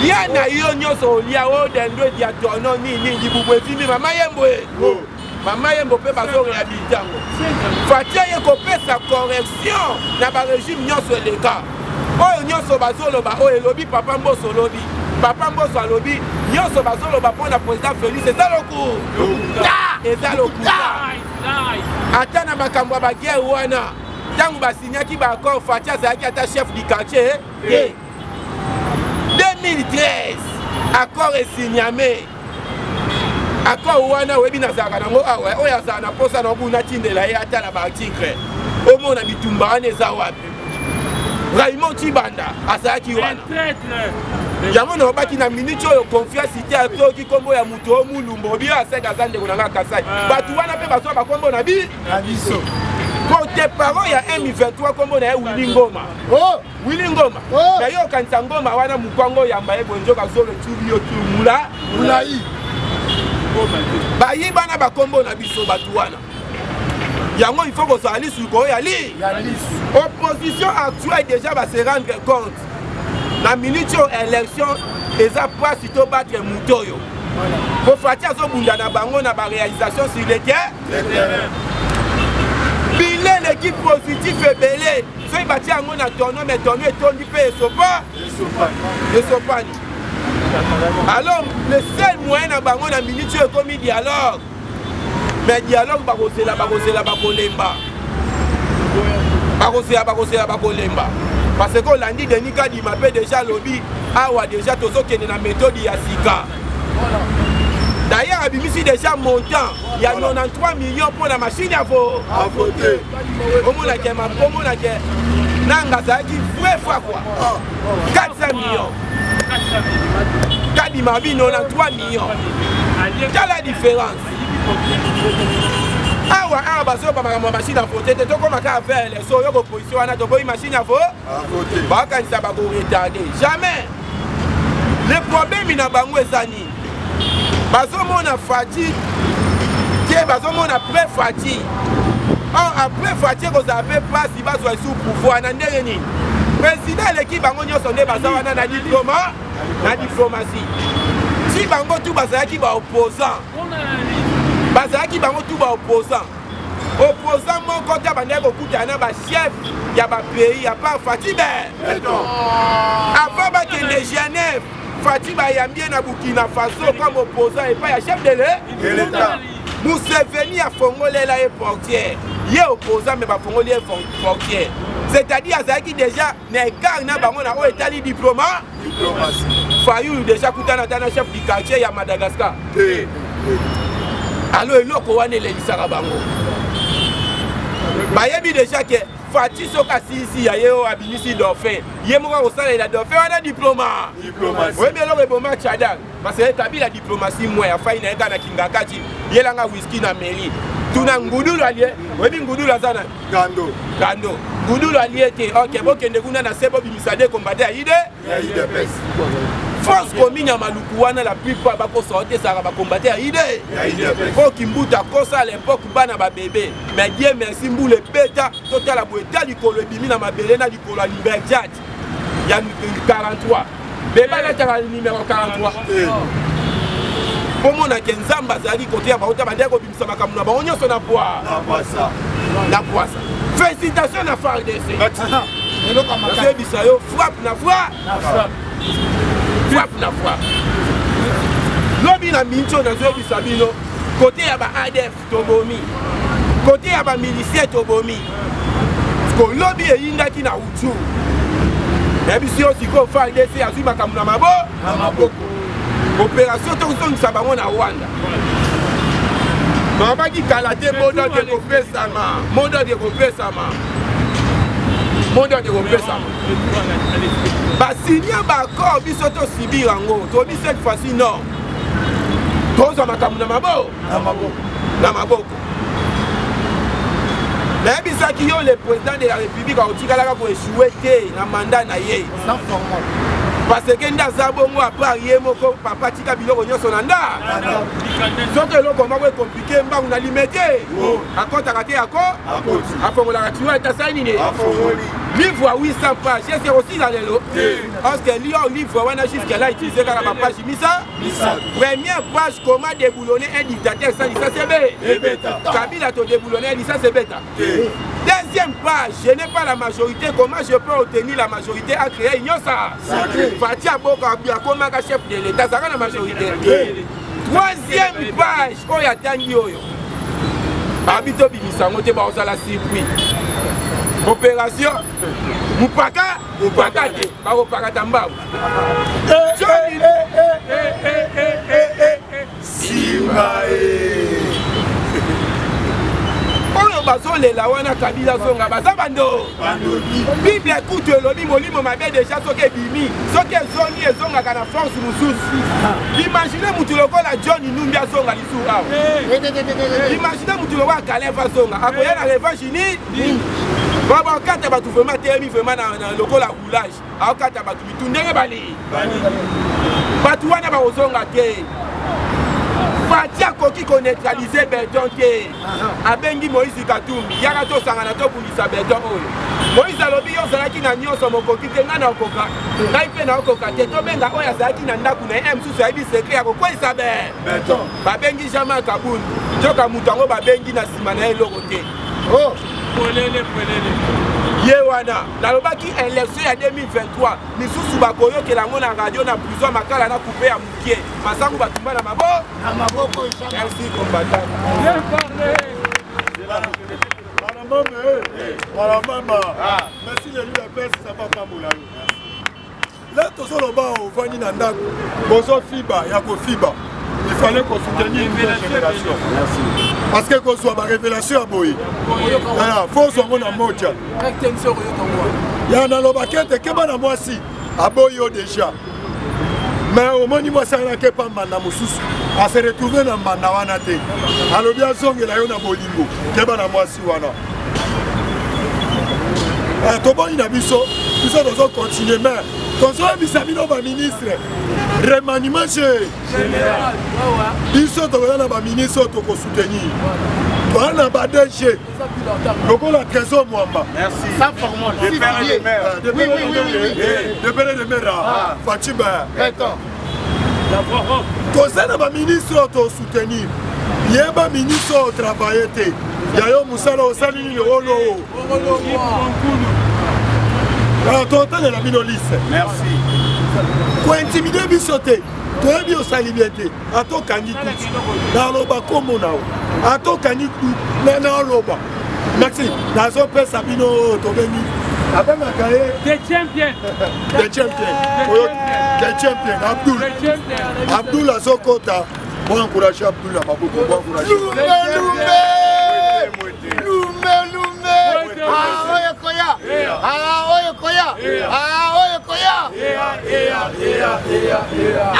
H: Yana yo nyonso lia o dendo dia tono ni dibubwe fimi mama yembo pe bazo réhabiliter ngo. Fatia ye ko pesa correction na ba régime nyonso leka. Oyo nyonso bazo loba o elobi papa mboso lobi. Papa mboso lobi nyonso bazo loba pona président Félix c'est le coup. Eza le coup. Atana makambo ba guerre wana. Tangu basinyaki ba accord Fatia zaki ata chef du quartier. 2013, accord est signé. Accord wana webi na zaka nango awe oya za na posa na buna tindela ye ata na ba article. Omo na bitumba aneza wapi. Raymond Chibanda asaki wana. Jamona obaki na minute oyo confiance ite atoki kombo ya mutu o mulumbo bi aseka zande kunanga kasai. Batu wana pe baso ba kombo na biso. Côté parole il y a M23 kombo na Willy Ngoma. Willy Ngoma. Na yo kanisa Ngoma wana mukwango yamba e bonjo ka zo le tubi yo tumula. Mulai. Bayi bana ba kombo na biso batu wana. Yango il faut que ça alise ko ya li. Opposition actuelle déjà va se rendre compte. La minute élection eza pas sito battre mutoyo. Pour Fatia zo bunda na bango na ba réalisation sur le terrain. Bilan l'équipe positive est belé. Soy bâti en mon tournoi mais tournoi est tourné et Sopani. Alors le seul moyen à bango na minute est comme dialogue. Mais dialogue bakosela bakolemba. Parce que lundi Denis Kadi m'appelle déjà lobby awa déjà tozo kene na méthode ya sika. D'ailleurs, Abimisi déjà montant, il y a 93 millions pour la machine à voter. Au moins, il y a Nanga Zaki, vrai fois quoi. 400 millions. Kadi Mabi, 93 millions. Quelle la différence? Ah ouais, ah bah ça, ma machine à voter. Tu comme à faire les soins de position, on a une machine à voter. Bah quand ça va vous retarder. Jamais. Le problème il n'a pas de Bazo mona Fati tie bazomona après Fati. Après Fati kozape place bazwa sous pouvoir na ndenge nini. Président l'équipe bango nyonso nde bazawana na diploma na diplomatie. Si bango tout bazalaki ba opposant. Bazalaki bango tout ba opposant. Opposant mon côté bandeko kutana ba chef ya ba pays ya pas Fati avant ba que les Genève Fati ba yambie na Burkina Faso comme opposant et pas ya chef de l'État. Museveni a fongolé la portière. Il est opposant mais ba fongolé portière. C'est-à-dire azaki déjà mais car na bango na o etali diplomatie. Fayulu déjà kutana tana chef du quartier ya Madagascar. Alors eloko wane le lisaka bango. Bayebi déjà que Fati soka si ya yeo abinisi dauphin. Yemoka osala la dauphin wana diplomatie. Oui mais alors eboma Tchada parce que Kabila diplomatie moi ya faina eka na kingakati. Yelanga whisky na meli. Tuna ngudulu alie. Webi ngudulu azana gando. Ngudulu alie te OK bokende kuna na sebo bimisade combattre ya ide. Ya ide pes. France commune à Malukuana la plupart bako sortir ça va combattre à idée. Faut Kimbuta kosa à l'époque bana ba bébé. Mais Dieu merci mbou le bêta total la boeta du colo bimi na mabelena du colo Liberjat. Il y a 43. Bébé là numéro 43. Pour mon akenzamba zali côté ba ota bandeko bimisa makamuna ba onyo sona poa. Na poisa. Félicitations à FARDC. Monsieur Bisayo frappe na frappe. Frappe na frappe. Lobi na mincho na zobi sabino côté ya ba ADF tobomi. Côté ya ba miliciens tobomi. Ko lobi e yinda ki na uchu. Na bisi aussi ko FARDC azui makamuna na maboko. Opération to sa bango na Rwanda. Mama ki kalate modo de kopesama. Modo de kopesama. Bah signer d'accord bisoto sibi rango to bi cette fois-ci non tozo makamuna na maboko na bisaki yo le président de la République a otikala ko échouer té na mandat na ye sans formal parce que ndaza bongo après yemoko papa tika biloko nyoso na nda soto eloko mako compliqué mbangu na limité akota kate yako afongola ka tiwa eta saini ne livre à 800 pages c'est aussi dans les lots parce que livre wana jusqu'à là utilisé car la page misa première page comment déboulonner un dictateur sans licence c'est Kabila to déboulonner licence c'est bêta. Deuxième page, je n'ai pas la majorité, comment je peux obtenir la majorité à créer une ça. Fatia Boka comment chef de l'État, ça la majorité. Troisième page, oh ya tangi oyo. Habito bimisango te ba osala circuit. Opération Mupaka te ba opaka tambabu. Oyo baso le la wana Kabila songa baza bando. Bible écoute lobi molimo mabe déjà soke bimi. Soke zoni ezonga kana force mususu. Imaginez mutu lokola John Numbi songa lisu awo. Imaginez mutu lokola Kaleva songa. Akoya na revanche ni. Baba kata batu vraiment termi vraiment na lokola roulage. Akata batu bitundenge bali. Batu wana ba ozonga te. Fatia koki ko neutraliser Beton te. Abengi Moïse Katumbi. Yaka to sangana to bulisa Beton oyo. Moïse alobi yo zalaki na nyonso mokoki te ngana okoka. Ngai pe na okoka te to benga oya zalaki na ndaku na M susu ayibi secret ya kokwesa Beton. Babengi Jean-Marc Kabund. Joka mutango babengi na sima na eloko te. Oh, polele. Yewana, nalobaki élection ya 2023, misusu bakoyo ke lango na radio na prison makala na couper ya mukie. Masangu batumba na maboko. Merci combattant. Bien parlé.
B: Maman. Merci les UPS ça va pas moula. Là tout ça là-bas au vani na ndako. Bozo fiba, ya ko fiba. Il fallait qu'on soutenir une nouvelle génération. Merci. Parce que qu'on soit ma révélation à Boyi. Voilà, faut soit mon amour. Il y a un lobakete qui est bon à moi si. À Boyi déjà. Mais au moins, moi, ça n'a pas de manda moussous. À se retrouver dans manda wanate. Alors bien sûr, il y a un bolingo. Qui est bon à moi si wana. Tout le monde a vu ça. Tout ça doit continuer. Mais tozoyebisa bino baministre remaniement général biso tokoza na baministre oyo tokosoutenir toza na badg lokola trésor mwamba depele de mera faciba toza na baministre oyo tosoutenir yeba ministre oyo travaille te yayo mosala osali nini olo totangela bino liste kointimide biso te toyebi osali bien te atokangi kutu naloba kombo nao atokangi kutu naloba maxi nazopesa bino tobengi abengaka ye the champion abdul azokota bo encourage abdul na maboko bo encourage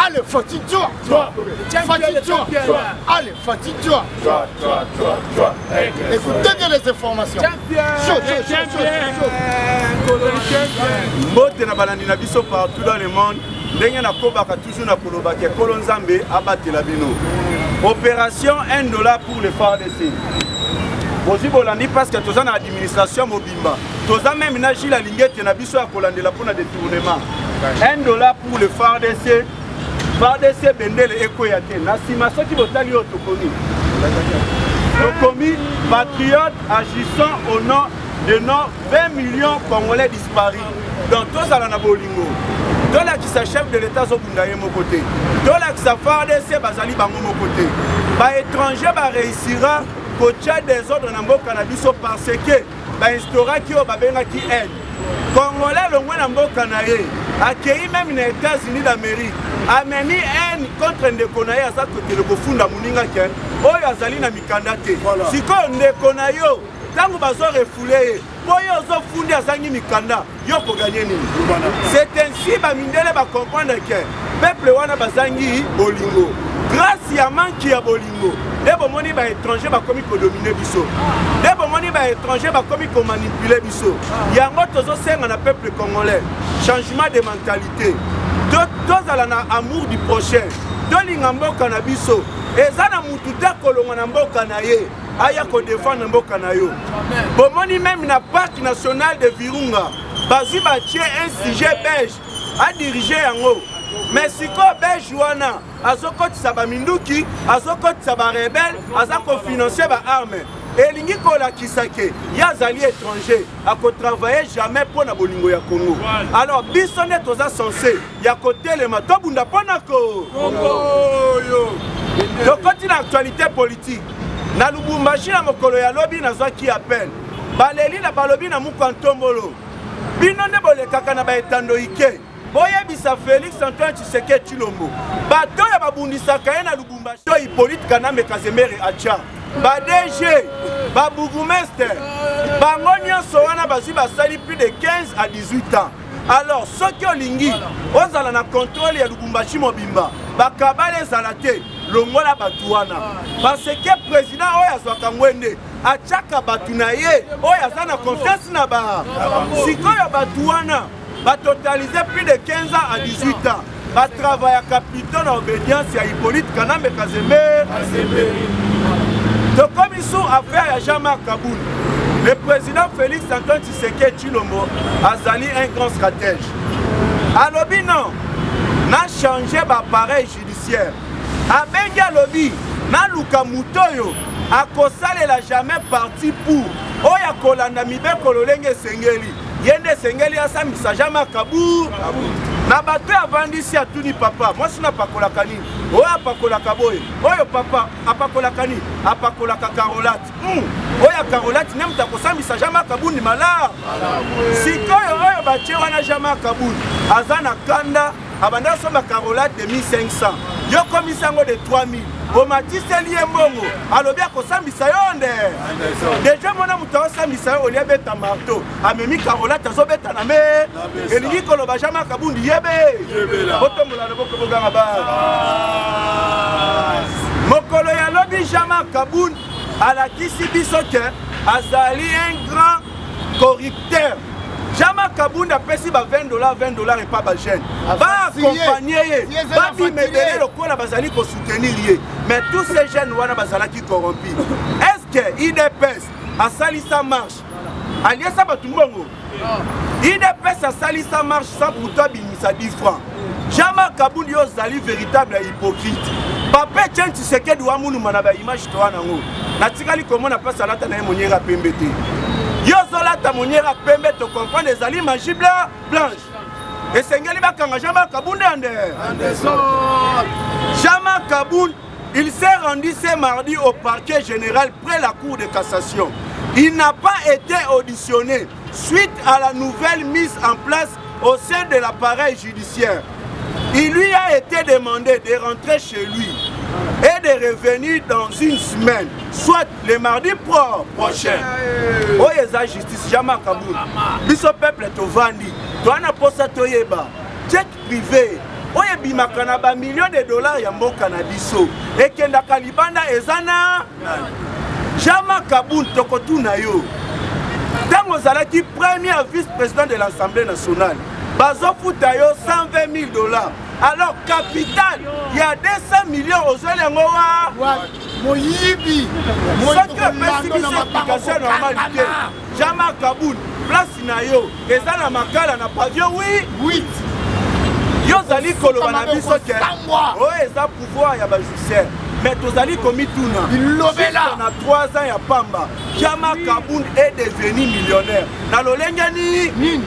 C: Allez, fatigue-toi. Allez, fatigue-toi. Écoutez bien les informations.
G: Mbote na balandi na biso partout dans le monde. Ndenge na kobaka toujours na kolobaka Kolo Nzambe abatela bino. Opération $1 pour le FARDC. Bozi bolandi parce que toza na administration mobimba. Toza même na Gilles Lingete na biso ya kolandela pona détournement. $1 pour le FARDC. FARDC bendele ekoya te. Na sima soki botali yo tokoni. Tokomi patriote agissant au nom de nos 20 millions Congolais disparus. Donc tozala na bolingo. Dola qui sa chef de l'État zobunda ye mon côté. Dola qui sa FARDC bazali bango mon côté. Ba étranger ba réussira kocha des ordres na mboka na biso parce que ba instaura ki o babenga ki aide. Congolais longwe na mboka na ye accueilli même les États-Unis d'Amérique. Ameni haine contre ndeko na ye aza côté le kofunda muninga ke oyo azali na mikanda te. Siko ndeko na yo tango bazo refoulé ye boyo zo fundi azangi mikanda yo ko gagner nini. C'est ainsi ba mindele ba comprendre que peuple wana bazangi bolingo. Grâce ya manki ya bolingo. Debo moni ba étranger ba komi ko dominer biso. Debo moni ba étranger ba komi ko manipuler biso. Yango tozo senga na peuple congolais. Changement de mentalité. Tozala na amour du prochain. Tolinga mboka na biso. Eza na mutu te kolonga na mboka na ye. Aya ko défendre mboka na yo. Bomoni même na parc national de Virunga. Bazi ba tie un sujet belge a diriger yango. Mais siko belge wana azokotisa ba minduki, azokotisa ba rebelle, azako financer ba armes. Elingi kola kisake, yazali étranger, ako travailler jamais pour na bolingo ya Congo. Alors biso ne toza censé ya côté le matobunda pona ko. Congo yo. Donc continue l'actualité politique. Na Lubumbashi na mokolo ya lobi nazwa ki appel. Baleli na balobi na mukantombolo. Bino ne bolekaka na ba etando ike. Boyebisa Félix Antoine Tshisekedi Tshilombo. Bato ya babundisaka ye na Lubumbashi to Hippolyte Kanambe Kazemere acha. Ba DG, ba bourgmestre, bango nyonso wana bazwi basali plus de 15 à 18 ans. Alors soki olingi ozala na contrôle ya Lubumbashi mobimba bakabale ezala te longola batu wana parce que président oyo azwaka ngwende atiaka batu na ye oyo aza na confiance na ba sikoyo batu wana batotalize plus de 15 ans à 18 ans batravaillaka plutôt na obédience ya Hippolyte Kanambe Kazemere. Donc comme ils sont affaires à Jean-Marc Kaboul, le président Félix Antoine Tshisekedi Tshilombo azali un grand stratège. Alobi non, n'a changé l'appareil judiciaire. Abengi alobi, na luka mutoyo, akosalela jamais parti pour. Oya kolanda mibeko lolenge sengeli. Yende sengeli asambisa Jean-Marc Kaboul. Na bato avandisi atuni papa, moi sina pakolaka nini? Oya pakolaka boye. Oyo papa apakolaka nini? Apakolaka Carolate. Oya Carolate nem takosambisa Jean-Marc Kaboul ni mala. Sikoyo oyo batie wana Jean-Marc Kaboul azana kanda abanda somba Carolate de 1500. Yo komisango de 3000. Omatiseli mbongo alobi akosambisa yonde. Déjà mona muto sambisa yo olia beta marteau. Amemi Carolate azobeta na me. Elingi koloba Jean-Marc Kaboul yebe. Otombola loboko boganga ba. Mokolo ya lobi Jean-Marc Kaboul alakisi biso ke azali un grand corrupteur. Jama Kabunda pesi ba $20 et pas ba jeune. Va accompagner, va bimedele le quoi la bazali ko soutenir lié. Mais tous ces jeunes wana bazala qui corrompus. Est-ce que IDPS a sali sa marche? Alié ça ba tumbongo. IDPS a sali sa marche sans pourtant binisa 10 francs. Jama Kabunda yo zali véritable hypocrite. Papa tiens tu sais que doit munu manaba image toi nango. Natikali comment na pas salata na monyera pembete. Yo zolata monyera pembe to comprendre les ali magible blanche. Et sengeli bakanga Jama Kabunda Jama Kabunda, il s'est rendu ce mardi au parquet général près la cour de cassation. Il n'a pas été auditionné suite à la nouvelle mise en place au sein de l'appareil judiciaire. Il lui a été demandé de rentrer chez lui et de revenir dans une semaine, soit le mardi prochain. Oh, la justice, Jama Kabunda. Biso peuple to vandi. Toi, na posa toyeba. Jet privé. Oh, bimakana ba millions de dollars ya mboka na biso. Et kenda kalibanda ezana. Jama Kabunda tokotuna yo. Tango zalaki premier vice-président de l'Assemblée nationale. Bazo Foutayo $120 000. Alors capital, il y a 200 millions aux Olengoa.
C: Moyibi.
G: Ce que pessimiste explication normalité. Jama Kabunda, place nayo, et ça na makala na pavillon oui. Yo zali koloba na biso ke. Oh, ça pouvoir ya ba judiciaire. Mais tozali komi tuna. On a 3 ans ya pamba. Jama Kabunda est devenu millionnaire. Na lolengani nini?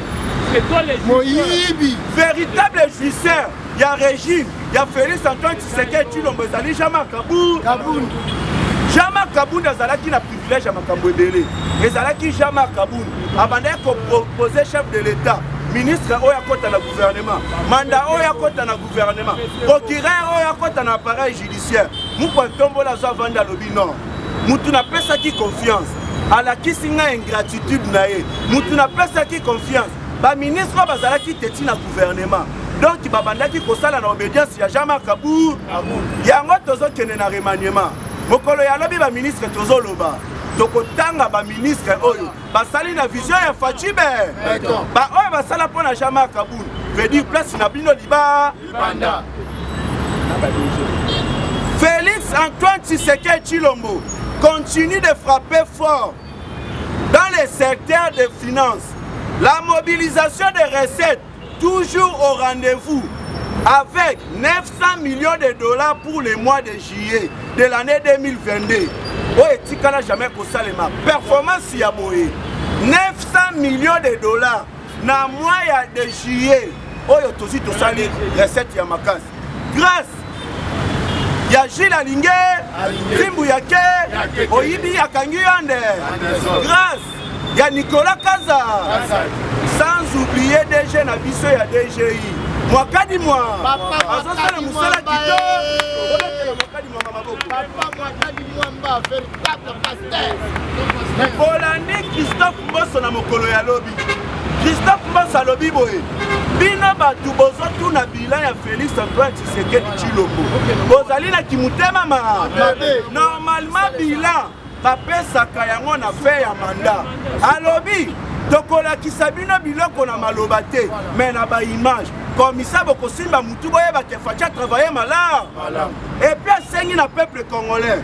G: Moyibi. Véritable judiciaire. Il y a régime, il y a Félix Antoine Tshisekedi Tshilombo ezali Jama Kabunda. Jama Kabunda ezalaki na privilège ya makambo ebele. Ezalaki Jama Kabunda abandaki proposer chef de l'État, ministre oyo akota na gouvernement, mandat oyo akota na gouvernement, procureur oyo akota na appareil judiciaire. Mukwa Ntombola azwa vanda alobi non. Mutu napesaki confiance. Alakisi nga ingratitude na ye. Mutu napesaki confiance. Ba ministre oyo bazalaki teti na gouvernement. Donc babandaki kosala na obédience ya Jama Kabunda. Yango tozokende na remaniement. Mokolo ya lobi ba ministre tozoloba. Tokotanga ba ministre oyo basali na vision ya Fachibe. Ba oyo basala pona Jama Kabunda. Veut dire place na bino libanda. Félix Antoine Tshisekedi Tshilombo continue de frapper fort dans les secteurs des finances. La mobilisation des recettes toujours au rendez-vous avec 900 millions de dollars pour le mois de juillet de l'année 2022. Oh, etikala jamais pour ça les performance ya boye 900 millions de dollars na mois de juillet. Oh, tosi to sali recette ya makasi. Grâce ya Gilles Alingé, Timbu Yake, Oyibi Yakangi Yande. Grâce ya Nicolas Kaza. Sans oublier DG na biso ya DGI. Mwakadi mwa. Azosala musala kito. Mwakadi mwa maboko.
C: Papa Mwakadi mwa mba véritable pasteur.
G: Bolandi Christophe Mbosso na mokolo ya lobi. Christophe Mbosso lobi boye. Bino batu bozo tuna bilan ya Félix Antoine Tshisekedi Tshilombo. Bozali na kimutema ma. Normalement bilan bapesaka yango na fe ya mandat. Alobi tokola kisabino biloko na maloba te mais na ba image comme ça boko simba mutu boye ba ke facha travailler malard. Et puis asengi na peuple congolais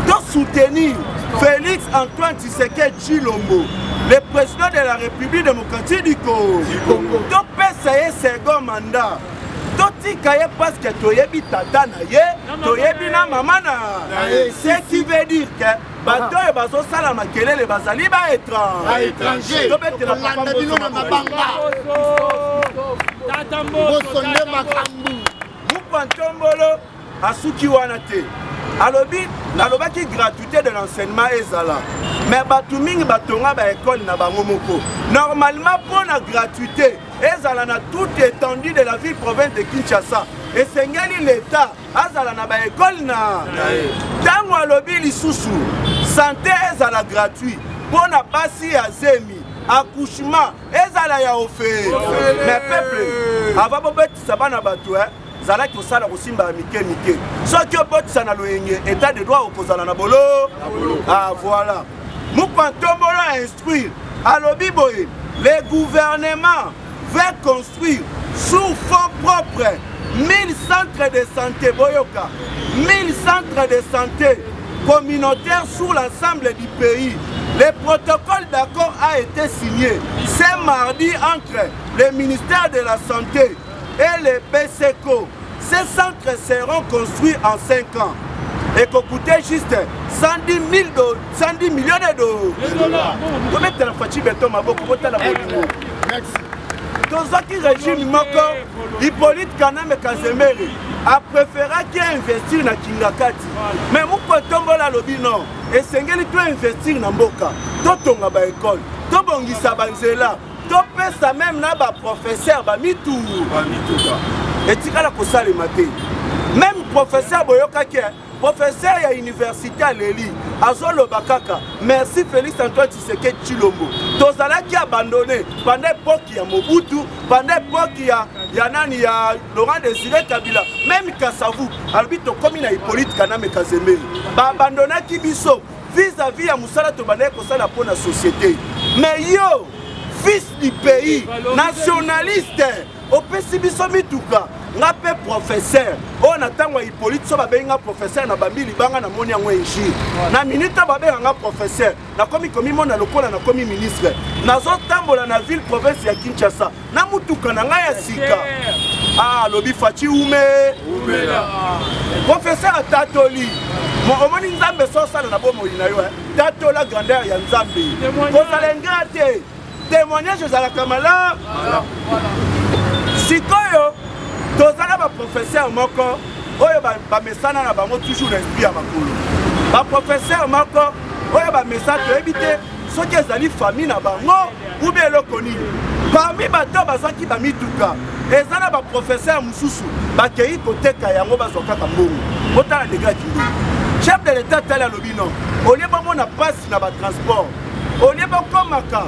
G: de soutenir Félix Antoine Tshisekedi Tshilombo, le président de la République démocratique du Congo. To pesa ye second mandat. Totika ye parce que toyebi tata na ye, toyebi na mama na. Ce qui veut dire que bato e bazo sala makelele bazali ba étranger.
C: To bete na papa bino na mabanga. Bosonde makambu.
G: Mukwa Ntombolo asuki wana te. Alobi nalobaki gratuité de l'enseignement ezala. Mais batu mingi batonga ba école na bango moko. Normalement pour la gratuité ezala na toute étendue de la ville province de Kinshasa. Et sengeli l'État azala na ba école na. Tango alobi lisusu santé ezala gratuit. Pour na basi ya zemi accouchement ezala ya offert. Mais peuple avant bobeti sabana batu zala ki osala kosimba mike mike. Soki obotisa na loyenge état de droit okozala na bolo. Ah voilà. Mukwa Ntombolo a instruire alobi boye le gouvernement veut construire sous fonds propres 1000 centres de santé, Boyoka, 1000 centres de santé communautaires sur l'ensemble du pays. Le protocole d'accord a été signé ce mardi entre le ministère de la Santé et le PSECO. Ces centres seront construits en 5 ans et qu'on coûtait juste 110 millions de dollars. Comment tu as fait merci. Dans qui régime moko, Hippolyte Kaname Kazemere a préféré qu'il investir dans Kingakati. Mais mon tombola lobi non. Et sengeli tu investir dans Mboka. To tonga ba école. To bongisa banzela. To pesa même na ba professeur ba mitu. Et tikala ko sale maté. Même professeur boyoka ki professeur ya université à Leli. Azolo bakaka. Merci Félix Antoine Tshisekedi Tshilombo. Tozala qui abandonné pendant l'époque ya Mobutu, pendant l'époque ya nani ya Laurent Désiré Kabila, même Kassavou, albito comme na Hippolyte Kaname Kazemere. Ba abandonné ki biso vis-à-vis ya musala to bande ko sala pour la société. Mais yo, fils du pays, nationaliste, au pesi biso mituka. Nga pe professeur on attend Hippolyte so babenga professeur na bambili banga na moni yango enji na minute babenga nga professeur na komi mona lokola na komi ministre nazo tambola na ville province ya Kinshasa na mutuka na nga ya sika lobi fachi umela professeur Tatoli mo omoni nzambe so sala na bomo ina yo tatola grandeur ya nzambe ko salenga te témoignage za la kamala sikoyo tozala ba professeur moko oyo ba mesana na bango toujours l'esprit ya makolo ba professeur moko oyo ba mesa to éviter soki ezali famille na bango ou bien lokoni parmi bato bazaki ba mituka ezana ba professeur mususu bakei koteka yango bazoka kambongo botala dégâts kindo chef de l'état tala lobino olie ba mona passe na ba transport olie ba komaka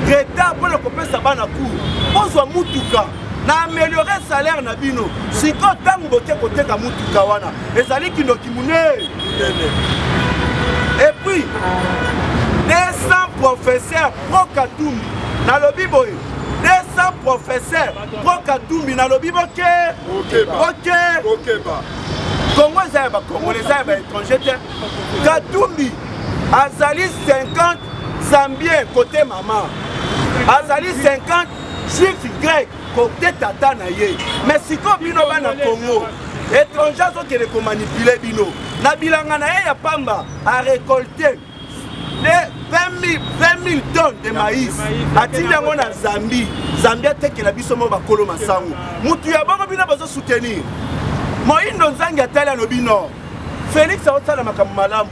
G: greta pour le kopesa bana cour ozwa mutuka na améliorer salaire na bino siko tangu boke koteka mutuka wana ezali kino kimune et puis 200 professeurs pro Katumbi na lobi boye 200 professeurs pro Katumbi na lobi boke Congo za ba Congolais za ba étranger Katumbi azali 50 Zambien côté maman azali 50 juif grec côté tata na ye mais siko bino bana Congo étranger so kele ko manipuler bino na bilanga na ye ya pamba a récolter 20 000 tonnes de maïs atindi yango na Zambie atekela biso mo bakolo masango mutu ya bango bino bazo soutenir Moïndo Nzangi atali alobi no Félix aotala makambo malamu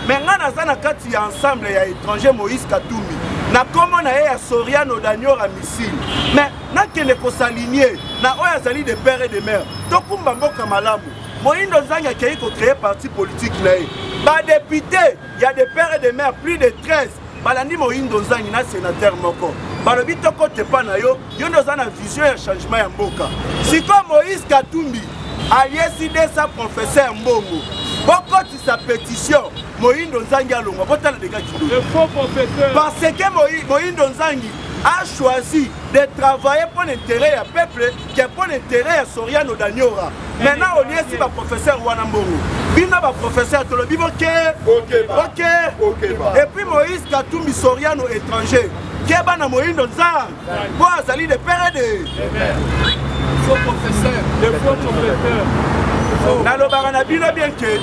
G: mais nga naza na kati ya ensemble ya étranger Moïse Katumbi na komo na ye ya Soriano Daniora Missile mais nakende kosaligner na oyo azali de père et de mère tokumba mboka malamu Moïndo Nzangi akei ko-créer parti politique na ye badépute ya de père et de mère plus de 13 balandi Moïndo Nzangi na sénateur moko balobi tokote pa na yo ndoza na vision ya changement ya mboka siko Moïse Katumbi ayesi de sa professeur Mbongo bokoti sa pétition Moïndo Nzangi alongwa botala dégâts kido parce que Moïndo Nzangi a choisi de travailler pour l'intérêt du peuple que pour l'intérêt de Soriano Daniora. Maintenant on y est si ba professeur wana Mbongo bino ba professeur tolobi ok et puis Moïse Katumbi Soriano étranger keba na Moïndo Nzangi bo azali de père de faux professeur nalobaka na bino bien que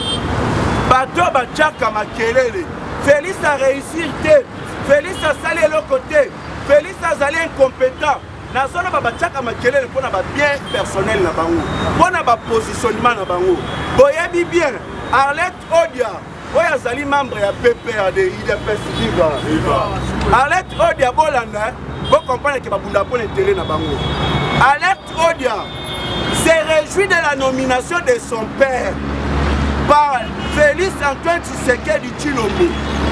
G: bato bachaka makelele Félix a réussi te Félix a sali eloko te Félix azali incompétent nazona bachaka makelele mpona babien personnel na bango mpona bapositionnement na bango boyebi bien Arlette Odia oyo azali membre ya PPA de IDPS Viva Arlette Odia bolanda bocomprendre ke babunda mpona intérêt na bango Arlette Odia se réjouit de la nomination de son père par Félix Antoine Tshisekedi Tshilombo.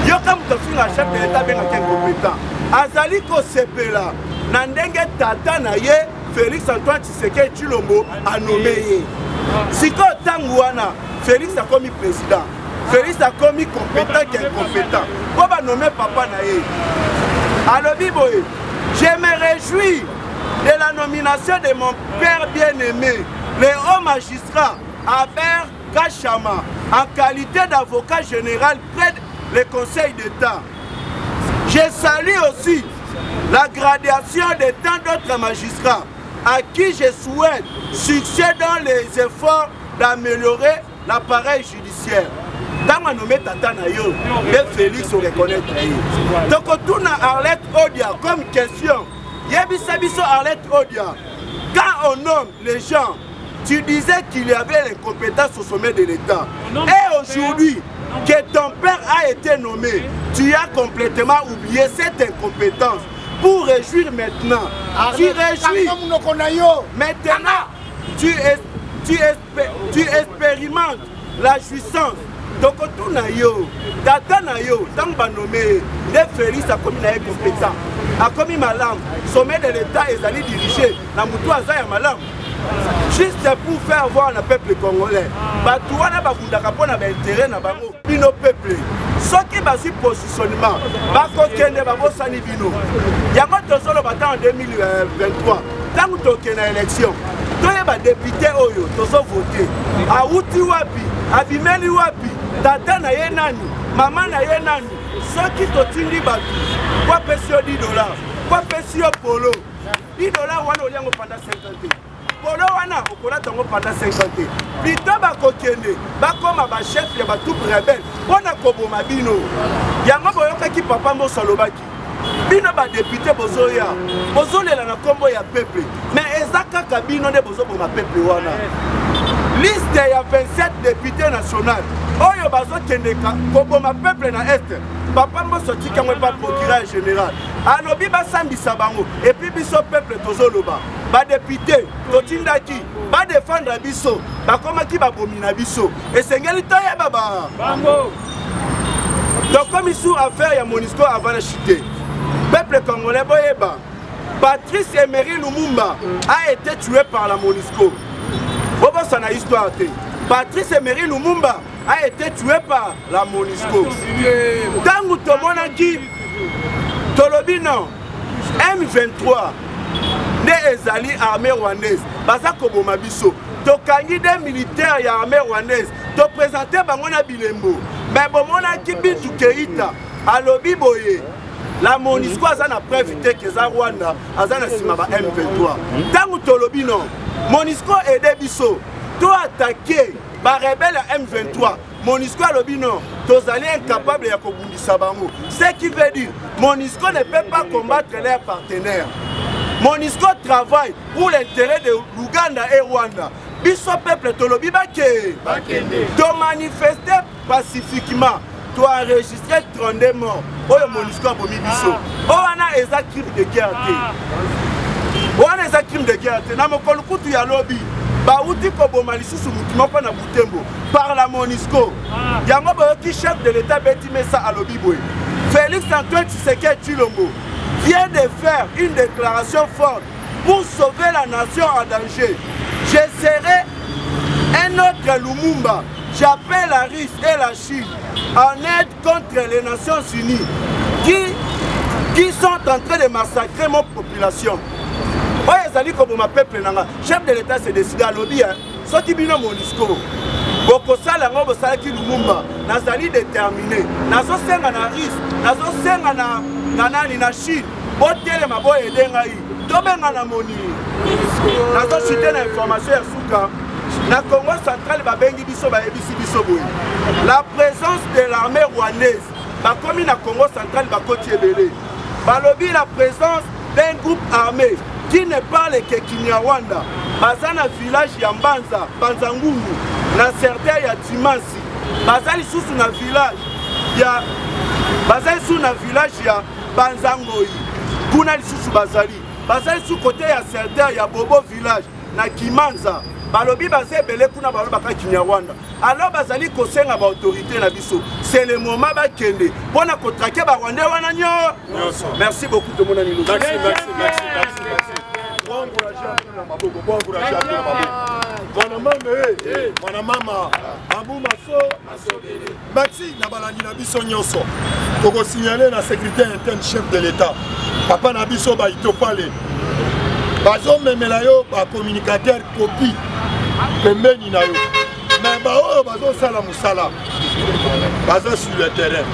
G: Yoka mutafinga chef de l'État benga incompétent. Azali ko sepela na ndenge tata na ye Félix Antoine Tshisekedi Tshilombo a nommé ye. Siko tangu wana Félix a commis président. Félix a commis compétent qui est incompétent. Pour ba nommer papa na ye. Alobi boye
I: Je me réjouis de la nomination de mon père bien-aimé, le haut magistrat Albert Kachama, en qualité d'avocat général près du Conseil d'État. Je salue aussi la gradation de tant d'autres magistrats à qui je souhaite succès dans les efforts d'améliorer l'appareil judiciaire. Dans ma nommé Tata Nayo, et Félix se reconnaît. Donc, on a Arlette Odia comme question. Yebisa biso Arlette Odia. Quand on nomme les gens, tu disais qu'il y avait les compétences au sommet de l'État. Et aujourd'hui, que ton père a été nommé, tu as complètement oublié cette incompétence. Pour réjouir maintenant, tu réjouis. Maintenant, tu expérimentes la jouissance. Donc, tout nayo, Tata Nayo, tant que nommé, les Félix a commis naïe compétent, a commis malam, sommet de l'État et allé diriger, la moutou azaya malam. Juste pour faire voir le peuple congolais. Batouana bakundaka pona ba intérêt na bango bino peuple. Soki basi positionnement, bakokende babosani bino. Yango tozolo bata en 2023. Tango tokende na élection. Toyeba député oyo tozo voter. Auti wapi, abimeli wapi, tata na ye nani, mama na ye nani. Soki totindi batu, kwa pesio $10, kwa pesio polo. $10 wana oliango pendant 50 ans. Polo wana okola tango pendant 50 ans. Plutôt bakokende, bakoma ba chef ya batu rebelle, pona koboma bino. Yango boyoka ki papa mo salobaki. Bino ba député bozoya, bozolela na kombo ya peuple. Mais ezaka kabino ne bozo boma peuple wana. Liste ya 27 députés nationaux. Oyo bazo kendeka koboma peuple na est. Papa mo soti kango pa procureur général. Alobi basambisa bango et puis biso peuple tozoloba. Ba député totindaki ba défendre biso bakomaki babomina biso esengeli toya baba bango. Donc comme il sous affaire ya Monisco avant de chuter, peuple congolais boyeba Patrice Emery Lumumba a été tué par la Monisco. Bobo sana histoire te. Patrice Emery Lumumba a été tué par la Monisco. Tangu tomonaki tolobi non M23 ne ezali armée rwandaise baza koboma biso tokangi des militaires ya armée rwandaise to présenter bango na bilembo mais bomonaki Bintu Keita alobi boye la Monisco aza na preuve te ke za Rwanda aza na sima ba M23 tangu tolobi non Monisco aide biso to attaquer ba rebelle ya M23 Monisco alobi non tozali incapable ya kobundisa bango ce qui veut dire Monisco ne peut pas combattre leurs partenaires. Monisco travaille pour l'intérêt de l'Ouganda et Rwanda. Biso peuple tolobi bake to manifester pacifiquement, to enregistrer 32 morts. Oyo Monisco abomi biso. Owana eza crime de guerre te. Owana eza crime de guerre te. Na mokolo kutu ya lobi bauti koboma lisusu mutu moko na Butembo par la Monisco. Yango boyoki chef de l'État Beti Mesa alobi boye. Félix Antoine Tshisekedi Tshilombo vient de faire une déclaration forte pour sauver la nation en danger. Je serai un autre Lumumba. J'appelle la Russie et la Chine en aide contre les Nations Unies qui sont en train de massacrer mon population. Oye ezali koboma peuple nanga. Chef de l'État s'est décidé à lobby. Soki bino Monisco. Bokosala ngo bosalaki Lumumba. Nazali déterminé. Nazosenga na Russie. Nazosenga na nani na Chine. Botele maboye edengai. Tobenga na moni. Nazo chuter na information ya suka. Na Congo central babengi biso ba ebisi biso boye. La présence de l'armée rwandaise. Ba komi na Congo central ba koti ebele. Balobi la présence d'un groupe armé qui ne parle que Kinyarwanda. Bazana village ya Mbanza, Banzangungu, na certain ya Timansi. Bazali susu na village ya Bazali susu na village ya Banzangoi. Kuna lisusu bazali. Bazali su côté ya certain ya Bobo village na Kimanza. Balobi bazé belé kuna baloba ka Kinyarwanda. Alors bazali kosenga ba autorité na biso. C'est le moment ba kende. Pona ko traquer ba Rwanda wana nyo. Merci beaucoup tout le monde. Merci.
B: Bon courage à Maboko, bon courage à Maboko. Mon maman, Abou Masso, Maxi, Nabalani Nabiso Nyoso. Pour signaler la sécurité interne chef de l'État. papa na biso baitopale bazomemela yo bacommunicateur copie pembeni na yo mais baoyo bazosala mosala baza sur le terrain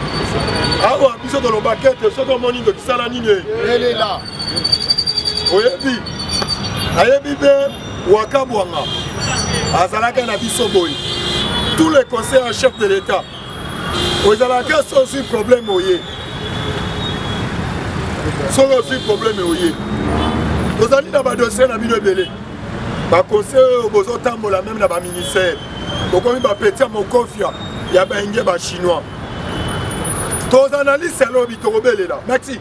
B: awa biso tolobaki ete soki omoni ndokisala nini
C: elela
B: oyebi ayebi mpe wakabwanga azalaki na biso boye tous les conseils en chef de l'état ozalaki soki problème oye soki ozwi problème oye tozali na badossier na bino ebele baconseil oyo bozotambola meme na baministère bokomi bapeti ya mokofia ya bainge bachinois tozanalise alobi tokobelela merci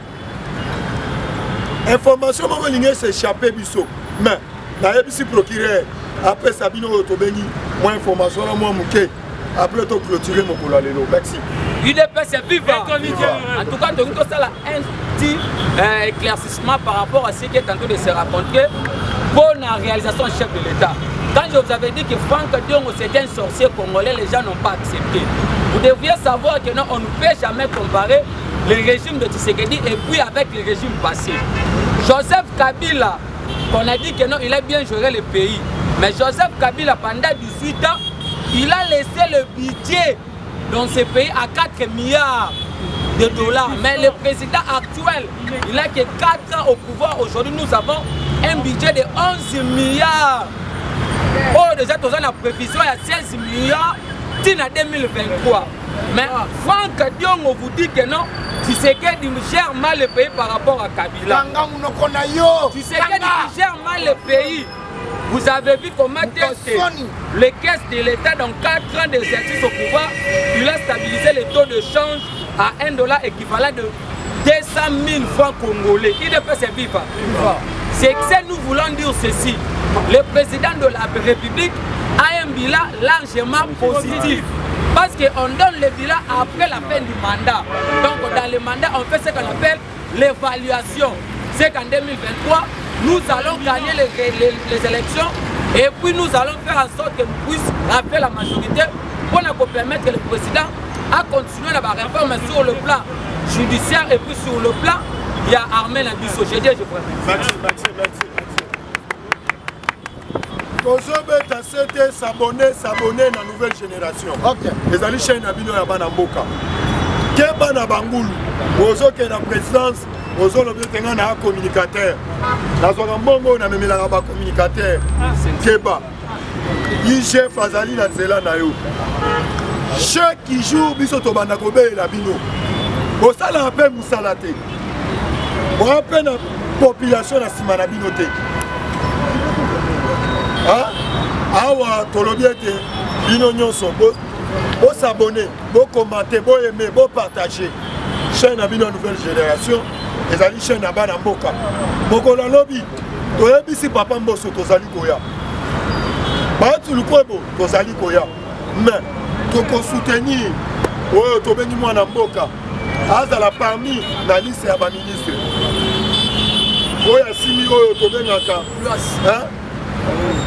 B: information moko elingi eséchappe biso mais nayebisi procureur apesa bino oyo tobengi mwa information na mwa moke après toclôturer mokolo ya lelo merci
D: UDPS est vivant. En tout cas, nous avons un petit éclaircissement par rapport à ce qui est en train de se raconter pour la réalisation chef de l'État. Quand je vous avais dit que Franck Diongo c'était un sorcier congolais, les gens n'ont pas accepté. Vous devriez savoir que non, on ne peut jamais comparer le régime de Tshisekedi et puis avec le régime passé. Joseph Kabila, on a dit que non, il a bien géré le pays. Mais Joseph Kabila, pendant 18 ans, il a laissé le budget dans ce pays à 4 milliards de dollars. Mais le président actuel, il a que 4 ans au pouvoir. Aujourd'hui, nous avons un budget de 11 milliards. Oh, déjà, nous avons la prévision à 16 milliards en 2023. Mais Franck Diongo vous dit que non, Tshisekedi gère mal le pays par rapport à Kabila. Tshisekedi gère mal le pays. Vous avez vu comment les caisses de l'État dans 4 ans d'exercice au pouvoir, il a stabilisé le taux de change à $1 équivalent de 200 000 francs congolais. IDPS est vivant. C'est que nous voulons dire ceci. Le président de la République a un bilan largement positif. Parce qu'on donne le bilan après la fin du mandat. Donc dans le mandat, on fait ce qu'on appelle l'évaluation. C'est qu'en 2023, nous allons gagner les élections et puis nous allons faire en sorte que nous puissions rappeler la majorité pour nous permettre que le président a continué la réforme sur le plan judiciaire et puis sur le plan, il y a Armel Abisso. Je dis, je préfère.
B: Merci. Tozobeta c'était s'abonner dans la nouvelle génération. Les alliés chaîne Abino ya bana mboka. Keba na bangulu, ozo ke na présidence, ozo lo betenga na communicateur. Na zoka mbongo na memela ba communicateur. Keba. IGF azali na zela na yo. Chaque jour biso to banda ko be la bino. Bo sala un peu musalate. Bo appel na population na sima na bino te. Awa tolobiete bino nyonso bo s'abonner, bo commenter, bo aimer, bo partager chaîne à bino nouvelle génération ezali chaîne à bana mboka mokola lobi toyebisi papa mboso tozali koya batu lukwebo tozali koya mais toko soutenir oyo tobengi mwana mboka azala parmi na liste ya ba ministre oyo asimi oyo tobengaka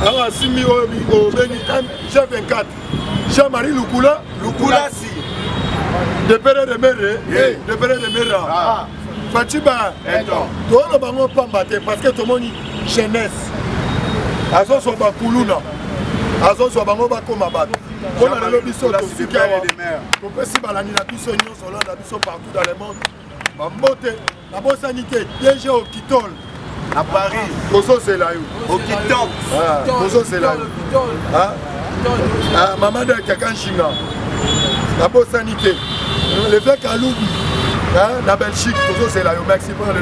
B: awa asimi oyo obengi G24 Jean-Marie Lukulasi de pere de mera Fatiba toolo bango pamba te parce que tomoni jeunesse azoso bakuluna azoso bango bakoma bato mpona lelo biso tosiki awa topesi balandi na biso nyonso olanda biso partout dans le monde bambote nabosani te DG Okitol à Paris, tozozela yo Okitok tozozela yo maman de Kakanshinga nabosani te le fait qu'Aloubi na Belgique tozozela yo merci pour le